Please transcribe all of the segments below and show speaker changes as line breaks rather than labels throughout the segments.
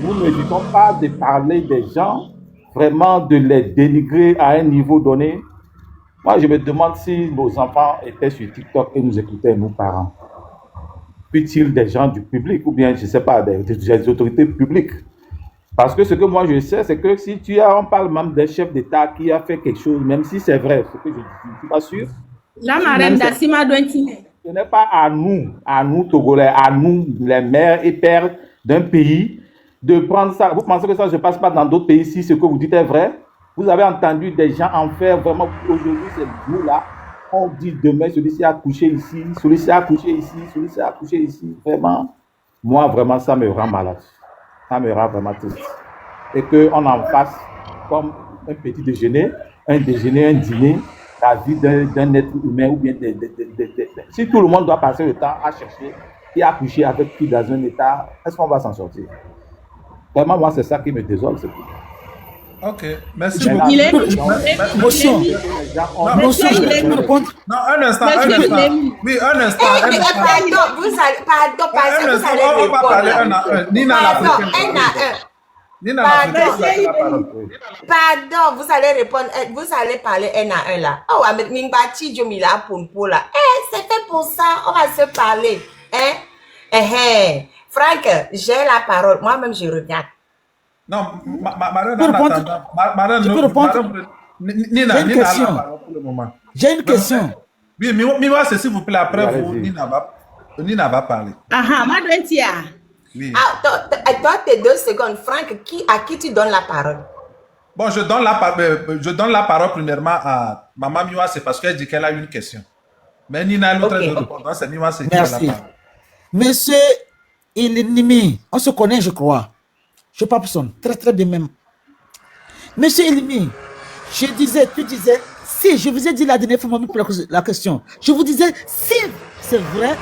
nous ne disons pas de parler des gens, vraiment de les dénigrer à un niveau donné. Moi, je me demande si nos enfants étaient sur TikTok et nous écoutaient, nos parents. Puis-il des gens du public ou bien, je ne sais pas, des autorités publiques. Parce que ce que moi je sais, c'est que si on parle même d'un chef d'État qui a fait quelque chose, même si c'est vrai, ce que je ne suis pas sûr.
La marraine d'Assima Douentine.
Ce n'est pas à nous Togolais, à nous, les mères et pères d'un pays, de prendre ça. Vous pensez que ça ne se passe pas dans d'autres pays si ce que vous dites est vrai? Vous avez entendu des gens en faire vraiment. Aujourd'hui, c'est nous là. On dit demain, celui-ci a couché ici, celui-ci a couché ici, celui-ci a couché ici. Vraiment, moi, vraiment, ça me rend malade. Ça me rend vraiment triste. Et qu'on en fasse comme un petit déjeuner, un dîner, la vie d'un être humain ou bien si tout le monde doit passer le temps à chercher et à coucher avec qui dans un état, est-ce qu'on va s'en sortir? Vraiment, moi, c'est ça qui me désole. C'est tout.
Ok, merci beaucoup.
Motion. Motion, je peux répondre?
Non, un instant. Oui, un instant.
Pardon, vous allez
on va parler un à un. Nina l'Africaine. Nina l'Africaine.
Pardon, vous allez répondre, vous allez parler un à un là. Oh, avec Ningbachi Jomila pour là. C'est fait pour ça, on va se parler. Franck, j'ai la parole. Moi-même, je regarde.
Non, madame,
tu peux répondre?
Nina,
j'ai une question. J'ai une question.
Oui, mais c'est s'il vous plaît, après vous, Nina va parler.
Madouentia.
Oui.
Toi, tes 2 secondes. Franck, à qui tu donnes la parole?
Bon, je donne la parole premièrement à Maman Miwa, c'est parce qu'elle dit qu'elle a une question. Mais Nina, l'autre répondant, c'est Miwa, c'est qui a la parole.
Monsieur Ilimi, on se connaît, je crois. Je parle pour son très très bien même. Monsieur Ilimi, tu disais, si je vous ai dit la dernière fois la question, je vous disais si c'est vrai.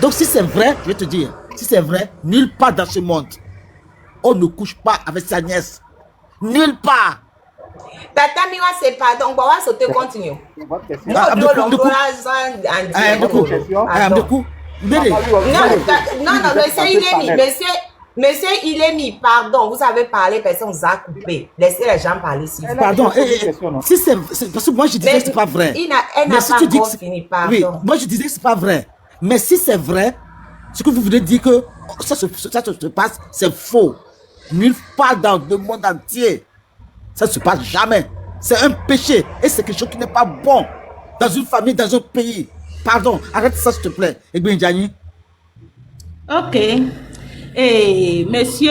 Donc si c'est vrai, je vais te dire, si c'est vrai, nulle part dans ce monde, on ne couche pas avec sa nièce. Nulle part.
Tata Miwa, c'est pardon. On va sauter, continue. Non, monsieur Ilemi, pardon, vous avez parlé, personne vous a coupé. Laissez les gens parler.
Pardon, si c'est parce que moi je disais que c'est pas vrai.
Elle n'a pas encore fini, pardon.
Oui, moi je disais que c'est pas vrai. Mais si c'est vrai, ce que vous voulez dire que ça se passe, c'est faux. Nulle part dans le monde entier. Ça ne se passe jamais. C'est un péché et c'est quelque chose qui n'est pas bon dans une famille, dans un pays. Pardon, arrête ça s'il te plaît. Egbenjani.
Ok. Et monsieur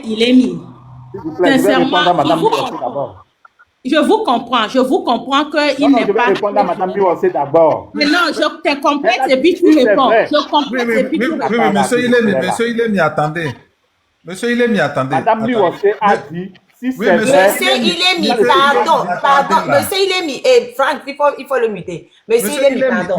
Ilemi, sincèrement, je vous comprends qu'il n'est pas...
répondre à Madame Miwase d'abord.
Mais non, je te complète et puis tu réponds. Je complète et puis tu réponds.
Oui, monsieur Ilemi, attendez. Monsieur Ilemi, attendez.
Madame Miwase a dit...
Monsieur Ilemi, pardon. Monsieur Ilemi, Franck, il faut le muter. Monsieur Ilemi, pardon.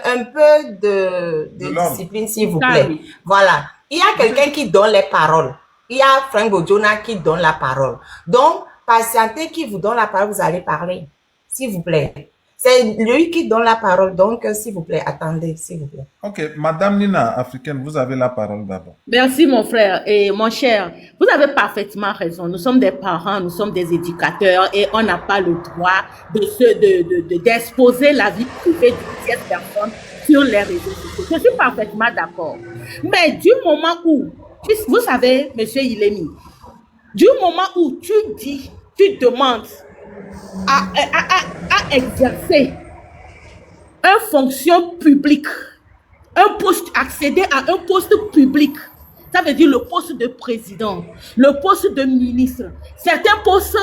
Un peu de discipline, s'il vous plaît. Voilà. Il y a quelqu'un qui donne les paroles. Il y a Franck Bojona qui donne la parole. Donc, patientez qui vous donne la parole, vous allez parler. S'il vous plaît. C'est lui qui donne la parole, donc s'il vous plaît, attendez, s'il vous plaît.
Ok, Madame Nina, africaine, vous avez la parole d'abord.
Merci mon frère et mon cher. Vous avez parfaitement raison. Nous sommes des parents, nous sommes des éducateurs et on n'a pas le droit d'exposer la vie privée d'une tierce personne sur les réseaux sociaux. Je suis parfaitement d'accord. Mais du moment où, vous savez, monsieur Ilemi, du moment où tu demandes à exercer une fonction publique, accéder à un poste public, ça veut dire le poste de président, le poste de ministre, certains postes,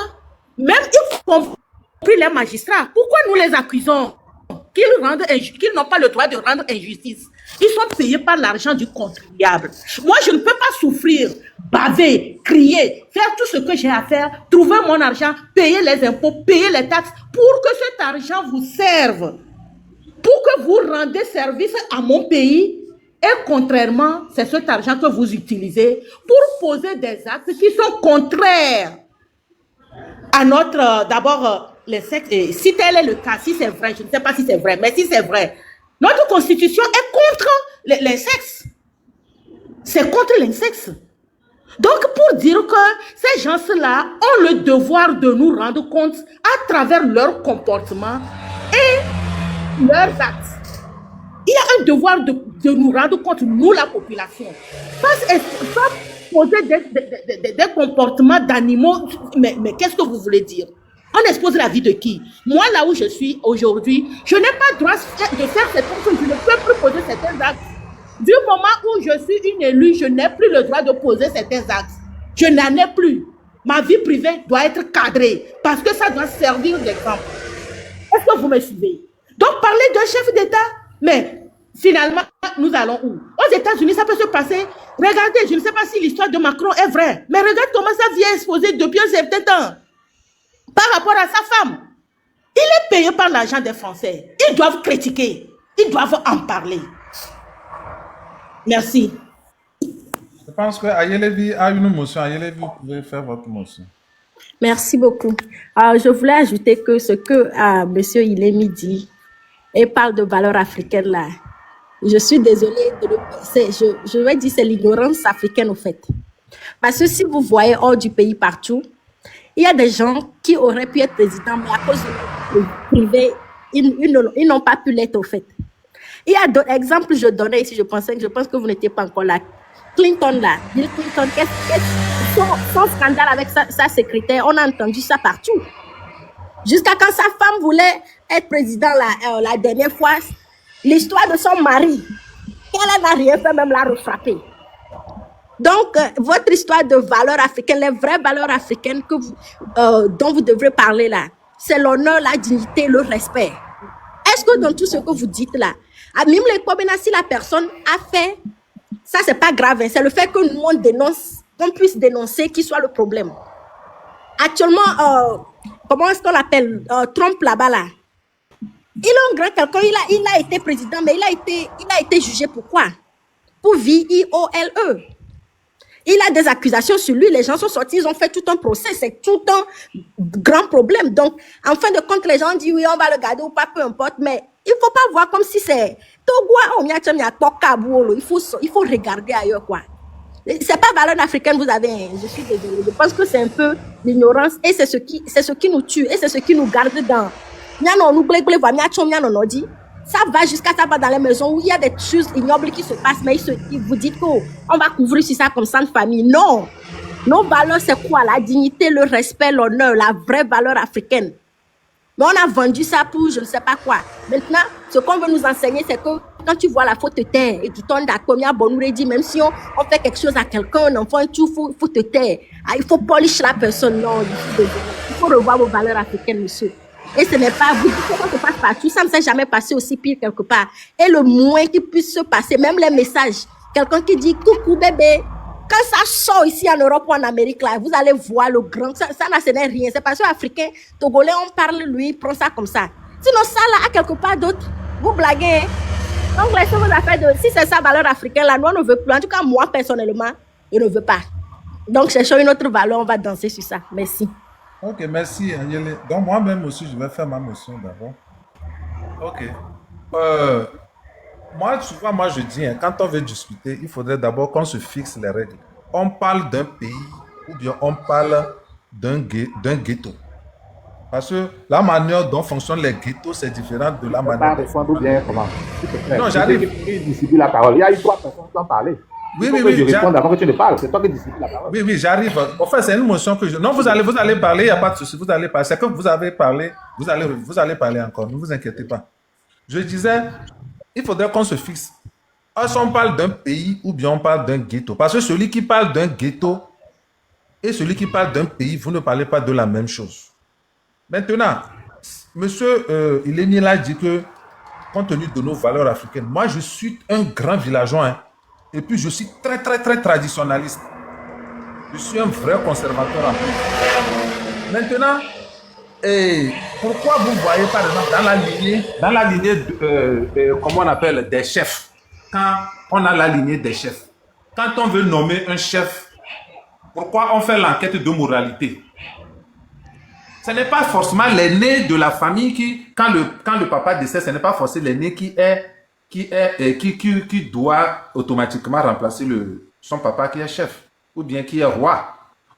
même y compris les magistrats. Pourquoi nous les accusons qu'ils n'ont pas le droit de rendre injustice? Ils sont payés par l'argent du contribuable. Moi, je ne peux pas souffrir, baver, crier, faire tout ce que j'ai à faire, trouver mon argent, payer les impôts, payer les taxes, pour que cet argent vous serve, pour que vous rendez service à mon pays. Et contrairement, c'est cet argent que vous utilisez pour poser des actes qui sont contraires à notre, d'abord, les sexes. Et si tel est le cas, si c'est vrai, je ne sais pas si c'est vrai, mais si c'est vrai, notre constitution est contre les sexes. C'est contre les sexes. Donc, pour dire que ces gens-là ont le devoir de nous rendre compte à travers leur comportement et leurs actes. Il y a un devoir de nous rendre compte, nous, la population. Pas poser des comportements d'animaux. Mais qu'est-ce que vous voulez dire? On expose la vie de qui? Moi, là où je suis aujourd'hui, je n'ai pas le droit de faire cette chose. Je ne peux plus poser certains actes. Du moment où je suis une élue, je n'ai plus le droit de poser certains actes. Je n'en ai plus. Ma vie privée doit être cadrée parce que ça doit servir d'exemple. Est-ce que vous me suivez? Donc, parler d'un chef d'État, mais finalement, nous allons où? Aux États-Unis, ça peut se passer. Regardez, je ne sais pas si l'histoire de Macron est vraie, mais regarde comment ça vient exposer depuis un certain temps par rapport à sa femme. Il est payé par l'argent des Français. Ils doivent critiquer. Ils doivent en parler. Merci.
Je pense que Ayelevi a une motion. Ayelevi, vous pouvez faire votre motion.
Merci beaucoup. Je voulais ajouter que ce que Monsieur Ilemi dit et parle de valeurs africaines là, je suis désolée, je vais dire c'est l'ignorance africaine au fait. Parce que si vous voyez hors du pays partout, il y a des gens qui auraient pu être présidents, mais à cause de leur privé, ils n'ont pas pu l'être au fait. Il y a d'autres exemples, je donnais ici, je pense que vous n'étiez pas encore là. Clinton là, Bill Clinton, son scandale avec sa secrétaire, on a entendu ça partout. Jusqu'à quand sa femme voulait être président la dernière fois, l'histoire de son mari, qu'elle n'a rien fait, même la refrapper. Donc, votre histoire de valeurs africaines, les vraies valeurs africaines dont vous devrez parler là, c'est l'honneur, la dignité, le respect. Est-ce que dans tout ce que vous dites là, même si la personne a fait, ça c'est pas grave, hein, c'est le fait que nous on dénonce, qu'on puisse dénoncer qui soit le problème. Actuellement, comment est-ce qu'on l'appelle, Trump là-bas là, il est un grand quelqu'un, il a été président, mais il a été jugé pour quoi? Pour viole. Il a des accusations sur lui, les gens sont sortis, ils ont fait tout un procès, c'est tout un grand problème. Donc, en fin de compte, les gens disent oui, on va le garder ou pas, peu importe, mais il ne faut pas voir comme si c'est il faut regarder ailleurs, quoi. C'est pas valeur africaine, vous avez, je suis désolée, je pense que c'est un peu l'ignorance et c'est ce qui nous tue et c'est ce qui nous garde dans. Ça va jusqu'à ça va dans les maisons où il y a des choses ignobles qui se passent, mais vous dites qu'on va couvrir sur ça comme ça de famille. Non. Nos valeurs, c'est quoi? La dignité, le respect, l'honneur, la vraie valeur africaine. Mais on a vendu ça pour je ne sais pas quoi. Maintenant, ce qu'on veut nous enseigner, c'est que quand tu vois la faute te taire et tu tombes d'accord, même si on fait quelque chose à quelqu'un, un enfant, il faut te taire. Il faut polish la personne. Non, il faut revoir vos valeurs africaines, monsieur. Et ce n'est pas, vous dites que ça se passe partout, ça ne s'est jamais passé aussi pire quelque part. Et le moins qui puisse se passer, même les messages, quelqu'un qui dit coucou bébé, quand ça sort ici en Europe ou en Amérique, là, vous allez voir le grand, ça là, ce n'est rien. C'est parce que Africain, Togolais, on parle, lui, prend ça comme ça. Sinon, ça là, à quelque part d'autre, vous blaguez. Hein? Donc, laissez vos affaires si c'est ça, valeur africaine, là, nous, on ne veut plus. En tout cas, moi, personnellement, je ne veux pas. Donc, cherchons une autre valeur, on va danser sur ça. Merci.
Ok, merci Ayele. Donc moi-même aussi, je vais faire ma motion d'abord. Ok. Moi je dis, hein, quand on veut discuter, il faudrait d'abord qu'on se fixe les règles. On parle d'un pays ou bien on parle d'un ghetto. Parce que la manière dont fonctionnent les ghettos, c'est différent de la manière...
Bien, comment?
Non, j'arrive.
Distribue la parole. Il y a eu 3 personnes qui ont parlé.
Oui,
je réponds avant que tu ne parles. C'est toi qui distribue la parole.
Oui, j'arrive. En fait, c'est une motion que je... Non, vous allez parler, il n'y a pas de souci. Vous allez parler. C'est que vous avez parlé, vous allez parler encore. Ne vous inquiétez pas. Je disais, il faudrait qu'on se fixe. Est-ce qu'on parle d'un pays ou bien on parle d'un ghetto? Parce que celui qui parle d'un ghetto et celui qui parle d'un pays, vous ne parlez pas de la même chose. Maintenant, monsieur Ilemi a dit que, compte tenu de nos valeurs africaines, moi, je suis un grand villageois, hein. Et puis, je suis très, très, très traditionnaliste. Je suis un vrai conservateur en plus. Maintenant, pourquoi vous voyez, par exemple, dans la lignée comment on appelle, des chefs, quand on a la lignée des chefs, quand on veut nommer un chef, pourquoi on fait l'enquête de moralité? Ce n'est pas forcément l'aîné de la famille qui, quand le papa décède, ce n'est pas forcément l'aîné qui doit automatiquement remplacer son papa qui est chef. ou bien qui est roi.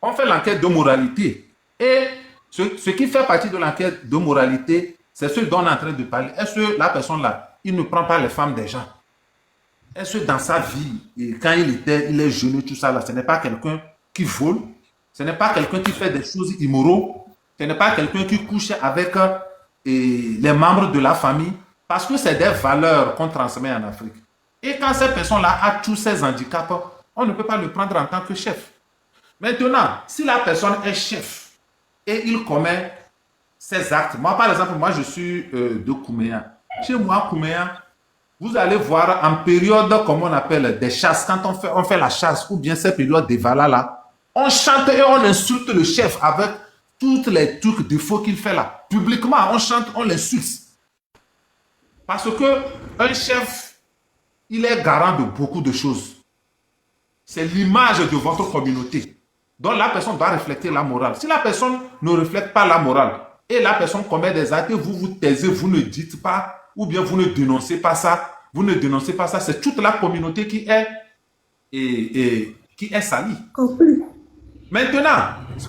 On fait l'enquête de moralité. Et ce qui fait partie de l'enquête de moralité, c'est ce dont on est en train de parler. Est-ce que la personne-là, il ne prend pas les femmes des gens? Est-ce que dans sa vie, et quand il est jeune, tout ça, là, ce n'est pas quelqu'un qui vole, ce n'est pas quelqu'un qui fait des choses immorales, ce n'est pas quelqu'un qui couche avec les membres de la famille, parce que c'est des valeurs qu'on transmet en Afrique. Et quand cette personne-là a tous ses handicaps, on ne peut pas le prendre en tant que chef. Maintenant, si la personne est chef et il commet ses actes, moi par exemple, moi je suis de Kouméa. Chez moi, Kouméa, vous allez voir en période, comme on appelle, des chasses, quand on fait la chasse, ou bien ces périodes des valas là, on chante et on insulte le chef avec tous les trucs défauts qu'il fait là. Publiquement, on chante, on l'insulte. Parce que un chef, il est garant de beaucoup de choses. C'est l'image de votre communauté. Donc la personne doit refléter la morale. Si la personne ne reflète pas la morale et la personne commet des actes, vous vous taisez, vous ne dites pas, ou bien vous ne dénoncez pas ça, c'est toute la communauté qui est salie. Maintenant,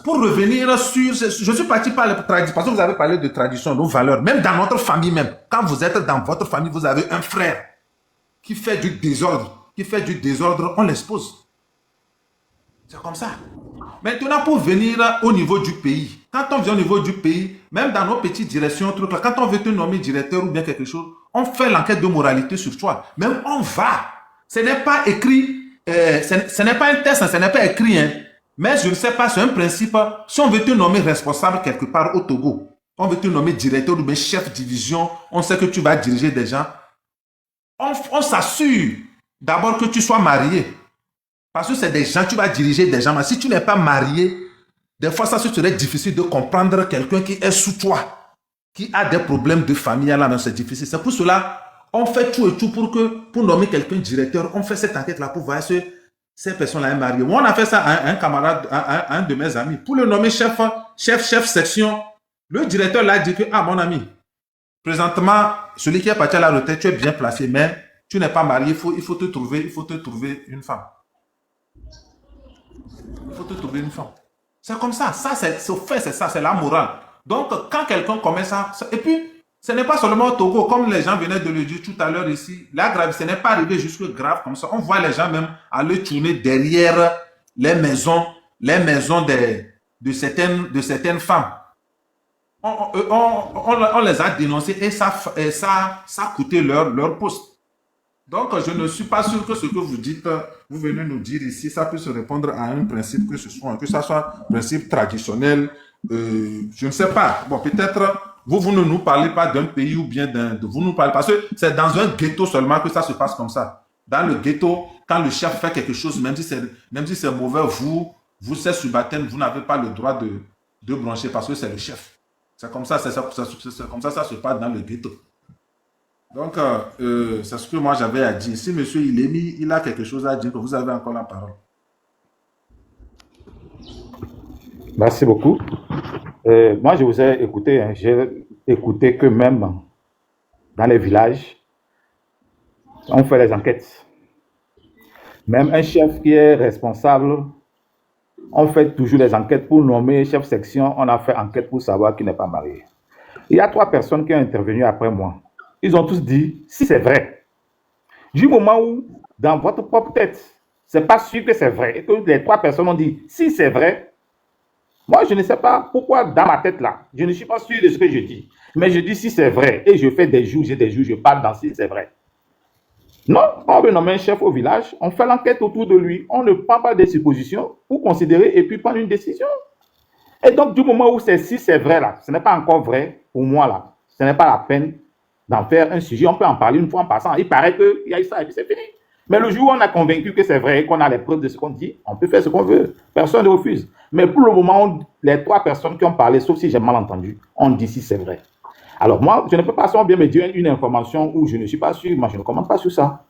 pour revenir sur... Je suis parti par les traditions, parce que vous avez parlé de tradition, de valeurs. Même dans notre famille même, quand vous êtes dans votre famille, vous avez un frère qui fait du désordre, on l'expose. C'est comme ça. Maintenant, pour venir au niveau du pays, quand on vient au niveau du pays, même dans nos petites directions, quand on veut te nommer directeur ou bien quelque chose, on fait l'enquête de moralité sur toi. Même on va. Ce n'est pas écrit, ce n'est pas un test, ce n'est pas écrit, hein. Mais je ne sais pas, c'est un principe. Si on veut te nommer responsable quelque part au Togo, on veut te nommer directeur ou bien chef de division, on sait que tu vas diriger des gens. On s'assure d'abord que tu sois marié. Parce que c'est des gens, tu vas diriger des gens. Mais si tu n'es pas marié, des fois, ça serait difficile de comprendre quelqu'un qui est sous toi, qui a des problèmes de famille. Là, c'est difficile. C'est pour cela, on fait tout et tout pour nommer quelqu'un directeur. On fait cette enquête-là pour voir si cette personne-là est mariée. Moi, on a fait ça à un camarade, à un de mes amis. Pour le nommer chef section, le directeur l'a dit que, ah, mon ami, présentement, celui qui est parti à la retraite, tu es bien placé, mais tu n'es pas marié, il faut te trouver une femme. Il faut te trouver une femme. C'est comme ça. Ça, c'est fait, c'est ça, c'est la morale. Donc, quand quelqu'un commet ça, et puis, ce n'est pas seulement au Togo, comme les gens venaient de le dire tout à l'heure ici, la grave, ce n'est pas arrivé jusque grave comme ça. On voit les gens même aller tourner derrière les maisons de certaines femmes. On les a dénoncés et ça a coûté leur poste. Donc, je ne suis pas sûr que ce que vous dites, vous venez nous dire ici, ça puisse répondre à un principe que ça soit un principe traditionnel. Je ne sais pas. Bon, peut-être, vous ne nous parlez pas d'un pays ou bien vous nous parlez, parce que c'est dans un ghetto seulement que ça se passe comme ça. Dans le ghetto, quand le chef fait quelque chose, même si c'est mauvais, vous, ces subalternes, vous n'avez pas le droit de brancher parce que c'est le chef. C'est comme ça, comme ça se passe dans le ghetto. Donc, c'est ce que moi j'avais à dire. Si monsieur Ilémi, il a quelque chose à dire, que vous avez encore la parole.
Merci beaucoup. Moi, je vous ai écouté. Hein, j'ai écouté que même dans les villages, on fait les enquêtes. Même un chef qui est responsable, on fait toujours les enquêtes pour nommer chef section. On a fait enquête pour savoir qui n'est pas marié. Il y a 3 personnes qui ont intervenu après moi. Ils ont tous dit, si c'est vrai. Du moment où, dans votre propre tête, c'est pas sûr que c'est vrai, et que les 3 personnes ont dit, si c'est vrai, moi, je ne sais pas pourquoi, dans ma tête là, je ne suis pas sûr de ce que je dis. Mais je dis si c'est vrai, et je fais des jours, je parle dans si c'est vrai. Non, on veut nommer un chef au village, on fait l'enquête autour de lui, on ne prend pas des suppositions pour considérer et puis prendre une décision. Et donc, du moment où c'est si c'est vrai là, ce n'est pas encore vrai pour moi là, ce n'est pas la peine d'en faire un sujet, on peut en parler une fois en passant. Il paraît qu'il y a eu ça et puis c'est fini. Mais le jour où on a convaincu que c'est vrai et qu'on a les preuves de ce qu'on dit, on peut faire ce qu'on veut. Personne ne refuse. Mais pour le moment, les 3 personnes qui ont parlé, sauf si j'ai mal entendu, on dit si c'est vrai. Alors moi, je ne peux pas bien me dire une information où je ne suis pas sûr, moi je ne commande pas sur ça.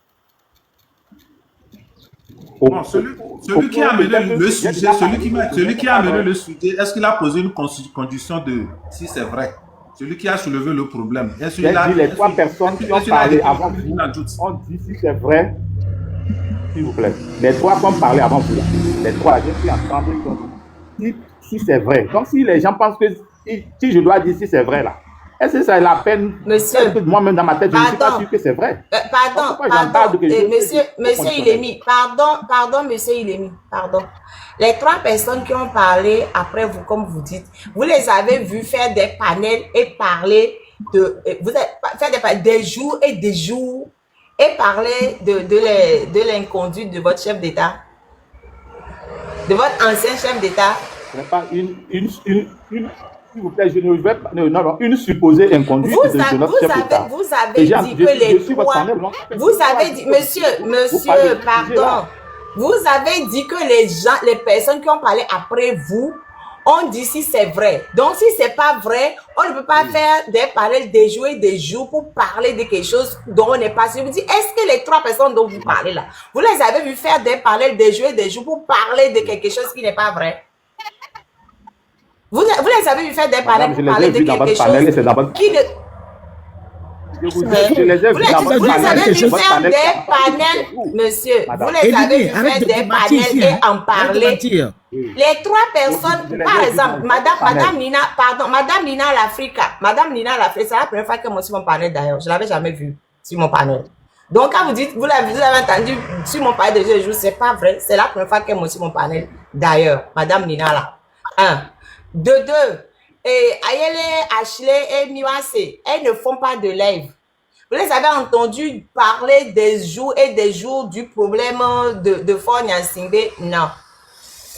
Bon, celui qui a amené le sujet, celui qui a amené le sujet, est-ce qu'il a posé une condition de si c'est vrai? Celui qui a soulevé le problème.
Les 3 personnes qui ont parlé avant vous, on dit si c'est vrai. s'il vous plaît. Les trois qui ont parlé avant vous, là, les trois, là, je suis en train de dire si c'est vrai. Donc, si les gens pensent que si je dois dire si c'est vrai, là, est-ce que ça a la peine?
Monsieur,
moi-même dans ma tête, je ne suis pas
pardon.
sûr que c'est vrai.
Pardon, monsieur Ilemi, pardon, monsieur Ilemi, pardon. Les trois personnes qui ont parlé après vous, comme vous dites, vous les avez vus faire des panels et parler vous avez fait des jours et des jours et parler de l'inconduite de votre chef d'État, de votre ancien chef d'État.
Ce n'est pas s'il vous plaît, je ne vais pas, non, une supposée inconduite de notre chef d'État.
Vous avez dit que les trois, vous avez dit, monsieur, pardon, vous avez dit que les gens, les personnes qui ont parlé après vous, ont dit si c'est vrai. Donc, si c'est pas vrai, on ne peut pas faire des panels des jours et des jours pour parler de quelque chose dont on n'est pas sûr. Vous dites, est-ce que les trois personnes dont vous parlez là, vous les avez vu faire des panels des jours et des jours pour parler de quelque chose qui n'est pas vrai? Vous les avez vu faire des panels pour parler de quelque chose qui ne... Vous les avez vu faire des panels, monsieur. Vous les avez vu faire des panels et en parler. Les trois personnes, par exemple, Madame Nina, pardon, Madame Nina l'Afrique, c'est la première fois que moi sur mon panel d'ailleurs. Je l'avais jamais vu sur mon panel. Donc quand vous dites, vous l'avez entendu sur mon panel de jour, c'est pas vrai. C'est la première fois que moi sur mon panel d'ailleurs. Madame Nina là. Un. De deux. Et Ayele, Ashley et Miwase, elles ne font pas de live. Vous les avez entendu parler des jours et des jours du problème de Fort Nyansingbe? Non.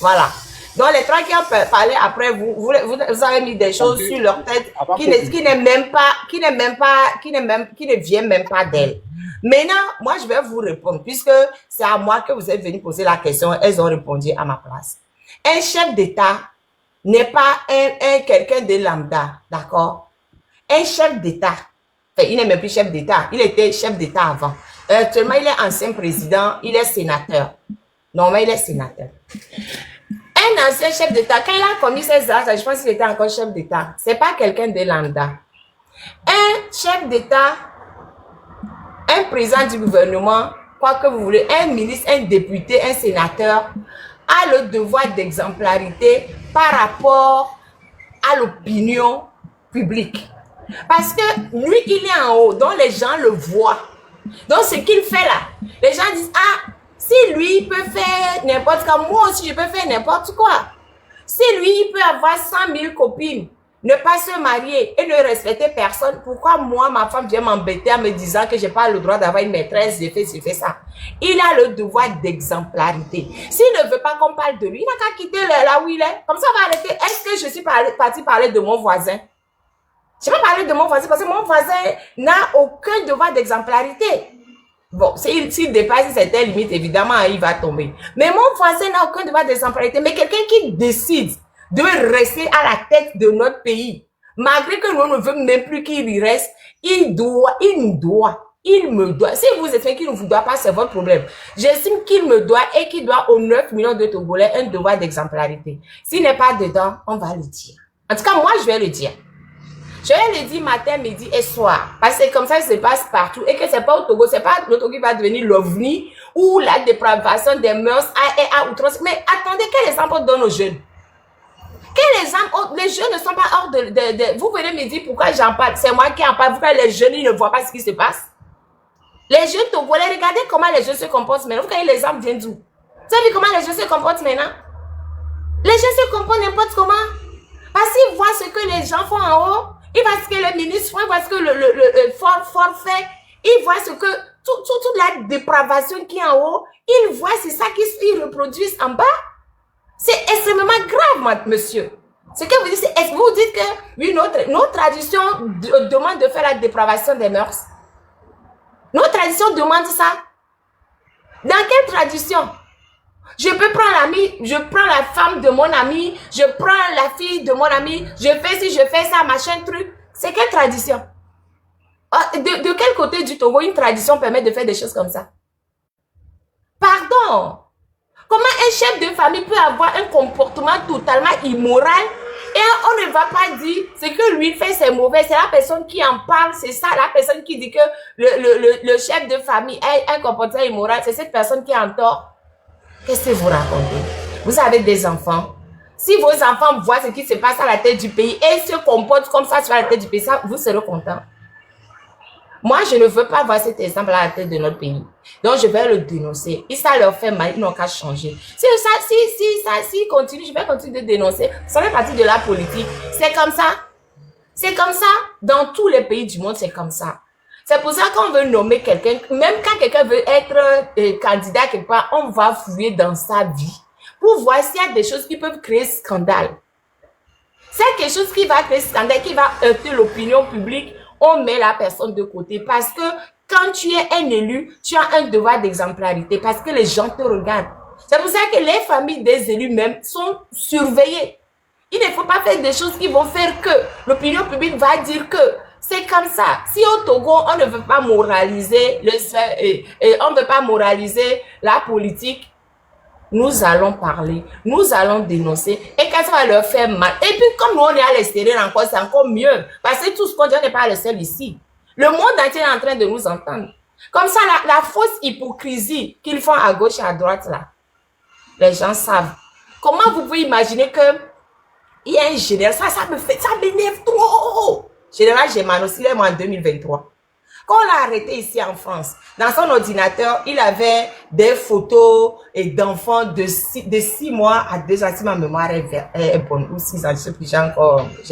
Voilà. Donc, les trois qui ont parlé après vous avez mis des choses sur leur tête qui ne viennent même pas d'elles. Maintenant, moi, je vais vous répondre puisque c'est à moi que vous êtes venu poser la question. Elles ont répondu à ma place. Un chef d'État n'est pas quelqu'un de lambda, d'accord? Un chef d'État, il n'est même plus chef d'État, il était chef d'État avant. Actuellement, il est ancien président, il est sénateur. Non, mais il est sénateur. Un ancien chef d'État, quand il a commis ses actes, je pense qu'il était encore chef d'État. C'est pas quelqu'un de lambda. Un chef d'État, un président du gouvernement, quoi que vous voulez, un ministre, un député, un sénateur, a le devoir d'exemplarité par rapport à l'opinion publique. Parce que lui, il est en haut, donc les gens le voient. Donc, ce qu'il fait là, les gens disent, ah, si lui, il peut faire n'importe quoi, moi aussi, je peux faire n'importe quoi. Si lui, il peut avoir 100 000 copines, ne pas se marier et ne respecter personne, pourquoi moi, ma femme vient m'embêter en me disant que je n'ai pas le droit d'avoir une maîtresse, j'ai fait ça. Il a le devoir d'exemplarité. S'il ne veut pas qu'on parle de lui, il n'a qu'à quitter là où il est. Comme ça, on va arrêter. Est-ce que je suis partie parler de mon voisin? Je vais parler de mon voisin parce que mon voisin n'a aucun devoir d'exemplarité. Bon, s'il dépasse certaines limites, évidemment, il va tomber. Mais mon voisin n'a aucun devoir d'exemplarité. Mais quelqu'un qui décide de rester à la tête de notre pays, malgré que nous ne voulons même plus qu'il y reste, il me doit. Si vous estimez qu'il ne vous doit pas, c'est votre problème. J'estime qu'il me doit et qu'il doit aux 9 millions de Togolais un devoir d'exemplarité. S'il n'est pas dedans, on va le dire. En tout cas, moi, je vais le dire. Je vais le dire matin, midi et soir. Parce que comme ça se passe partout. Et que c'est pas au Togo, c'est pas le Togo qui va devenir l'OVNI ou la dépravation des mœurs à outrance. Mais attendez, quel exemple on donne aux jeunes? Quel exemple? Les jeunes ne sont pas hors de... Vous venez me dire pourquoi j'en parle. C'est moi qui en parle. Pourquoi les jeunes, ils ne voient pas ce qui se passe? Les jeunes Togolais, regardez comment les jeunes se comportent maintenant. Vous voyez, les exemples viennent d'où? Vous savez comment les jeunes se comportent maintenant? Les jeunes se comportent n'importe comment. Parce qu'ils voient ce que les gens font en haut. Ils voient ce que les ministres font. Ils voient ce que le forfait. Ils voient ce que... toute la dépravation qui est en haut. Ils voient, c'est ça qu'ils reproduisent en bas. C'est extrêmement grave, monsieur. Ce que vous dites, est-ce que vous dites que oui, nos traditions demandent de faire la dépravation des mœurs? Nos traditions demandent ça. Dans quelle tradition? Je peux prendre l'ami, je prends la femme de mon ami, je prends la fille de mon ami, je fais ci, je fais ça, machin, truc. C'est quelle tradition? De quel côté du Togo une tradition permet de faire des choses comme ça? Pardon. Comment un chef de famille peut avoir un comportement totalement immoral Et on ne va pas dire ce que lui fait, c'est mauvais. C'est la personne qui en parle, c'est ça. La personne qui dit que le chef de famille a un comportement immoral, c'est cette personne qui est en tort. Qu'est-ce que vous racontez? Vous avez des enfants. Si vos enfants voient ce qui se passe à la tête du pays et se comportent comme ça sur la tête du pays, ça, vous serez contents. Moi, je ne veux pas voir cet exemple à la tête de notre pays. Donc, je vais le dénoncer. Et ça leur fait mal, ils n'ont qu'à changer. Si continue, je vais continuer de dénoncer. Ça fait partie de la politique. C'est comme ça. C'est comme ça. Dans tous les pays du monde, c'est comme ça. C'est pour ça qu'on veut nommer quelqu'un. Même quand quelqu'un veut être candidat quelque part, on va fouiller dans sa vie pour voir s'il y a des choses qui peuvent créer scandale. C'est quelque chose qui va créer scandale, qui va heurter l'opinion publique. On met la personne de côté parce que quand tu es un élu, tu as un devoir d'exemplarité parce que les gens te regardent. C'est pour ça que les familles des élus même sont surveillées. Il ne faut pas faire des choses qui vont faire que l'opinion publique va dire que c'est comme ça. Si au Togo, on ne veut pas moraliser on ne veut pas moraliser la politique, nous allons parler, nous allons dénoncer et quand ça va leur faire mal. Et puis comme nous on est à l'extérieur encore, c'est encore mieux. Parce que tout ce qu'on dit, on n'est pas le seul ici. Le monde entier est en train de nous entendre. Comme ça, la fausse hypocrisie qu'ils font à gauche et à droite là, les gens savent. Comment vous pouvez imaginer que il y a un général, ça m'énerve trop. Général Gemanos, il est mort en 2023. Quand on l'a arrêté ici en France, dans son ordinateur, il avait des photos d'enfants de 6 mois à 2 ans, si ma mémoire est bonne, ou 6 ans, je sais plus, j'ai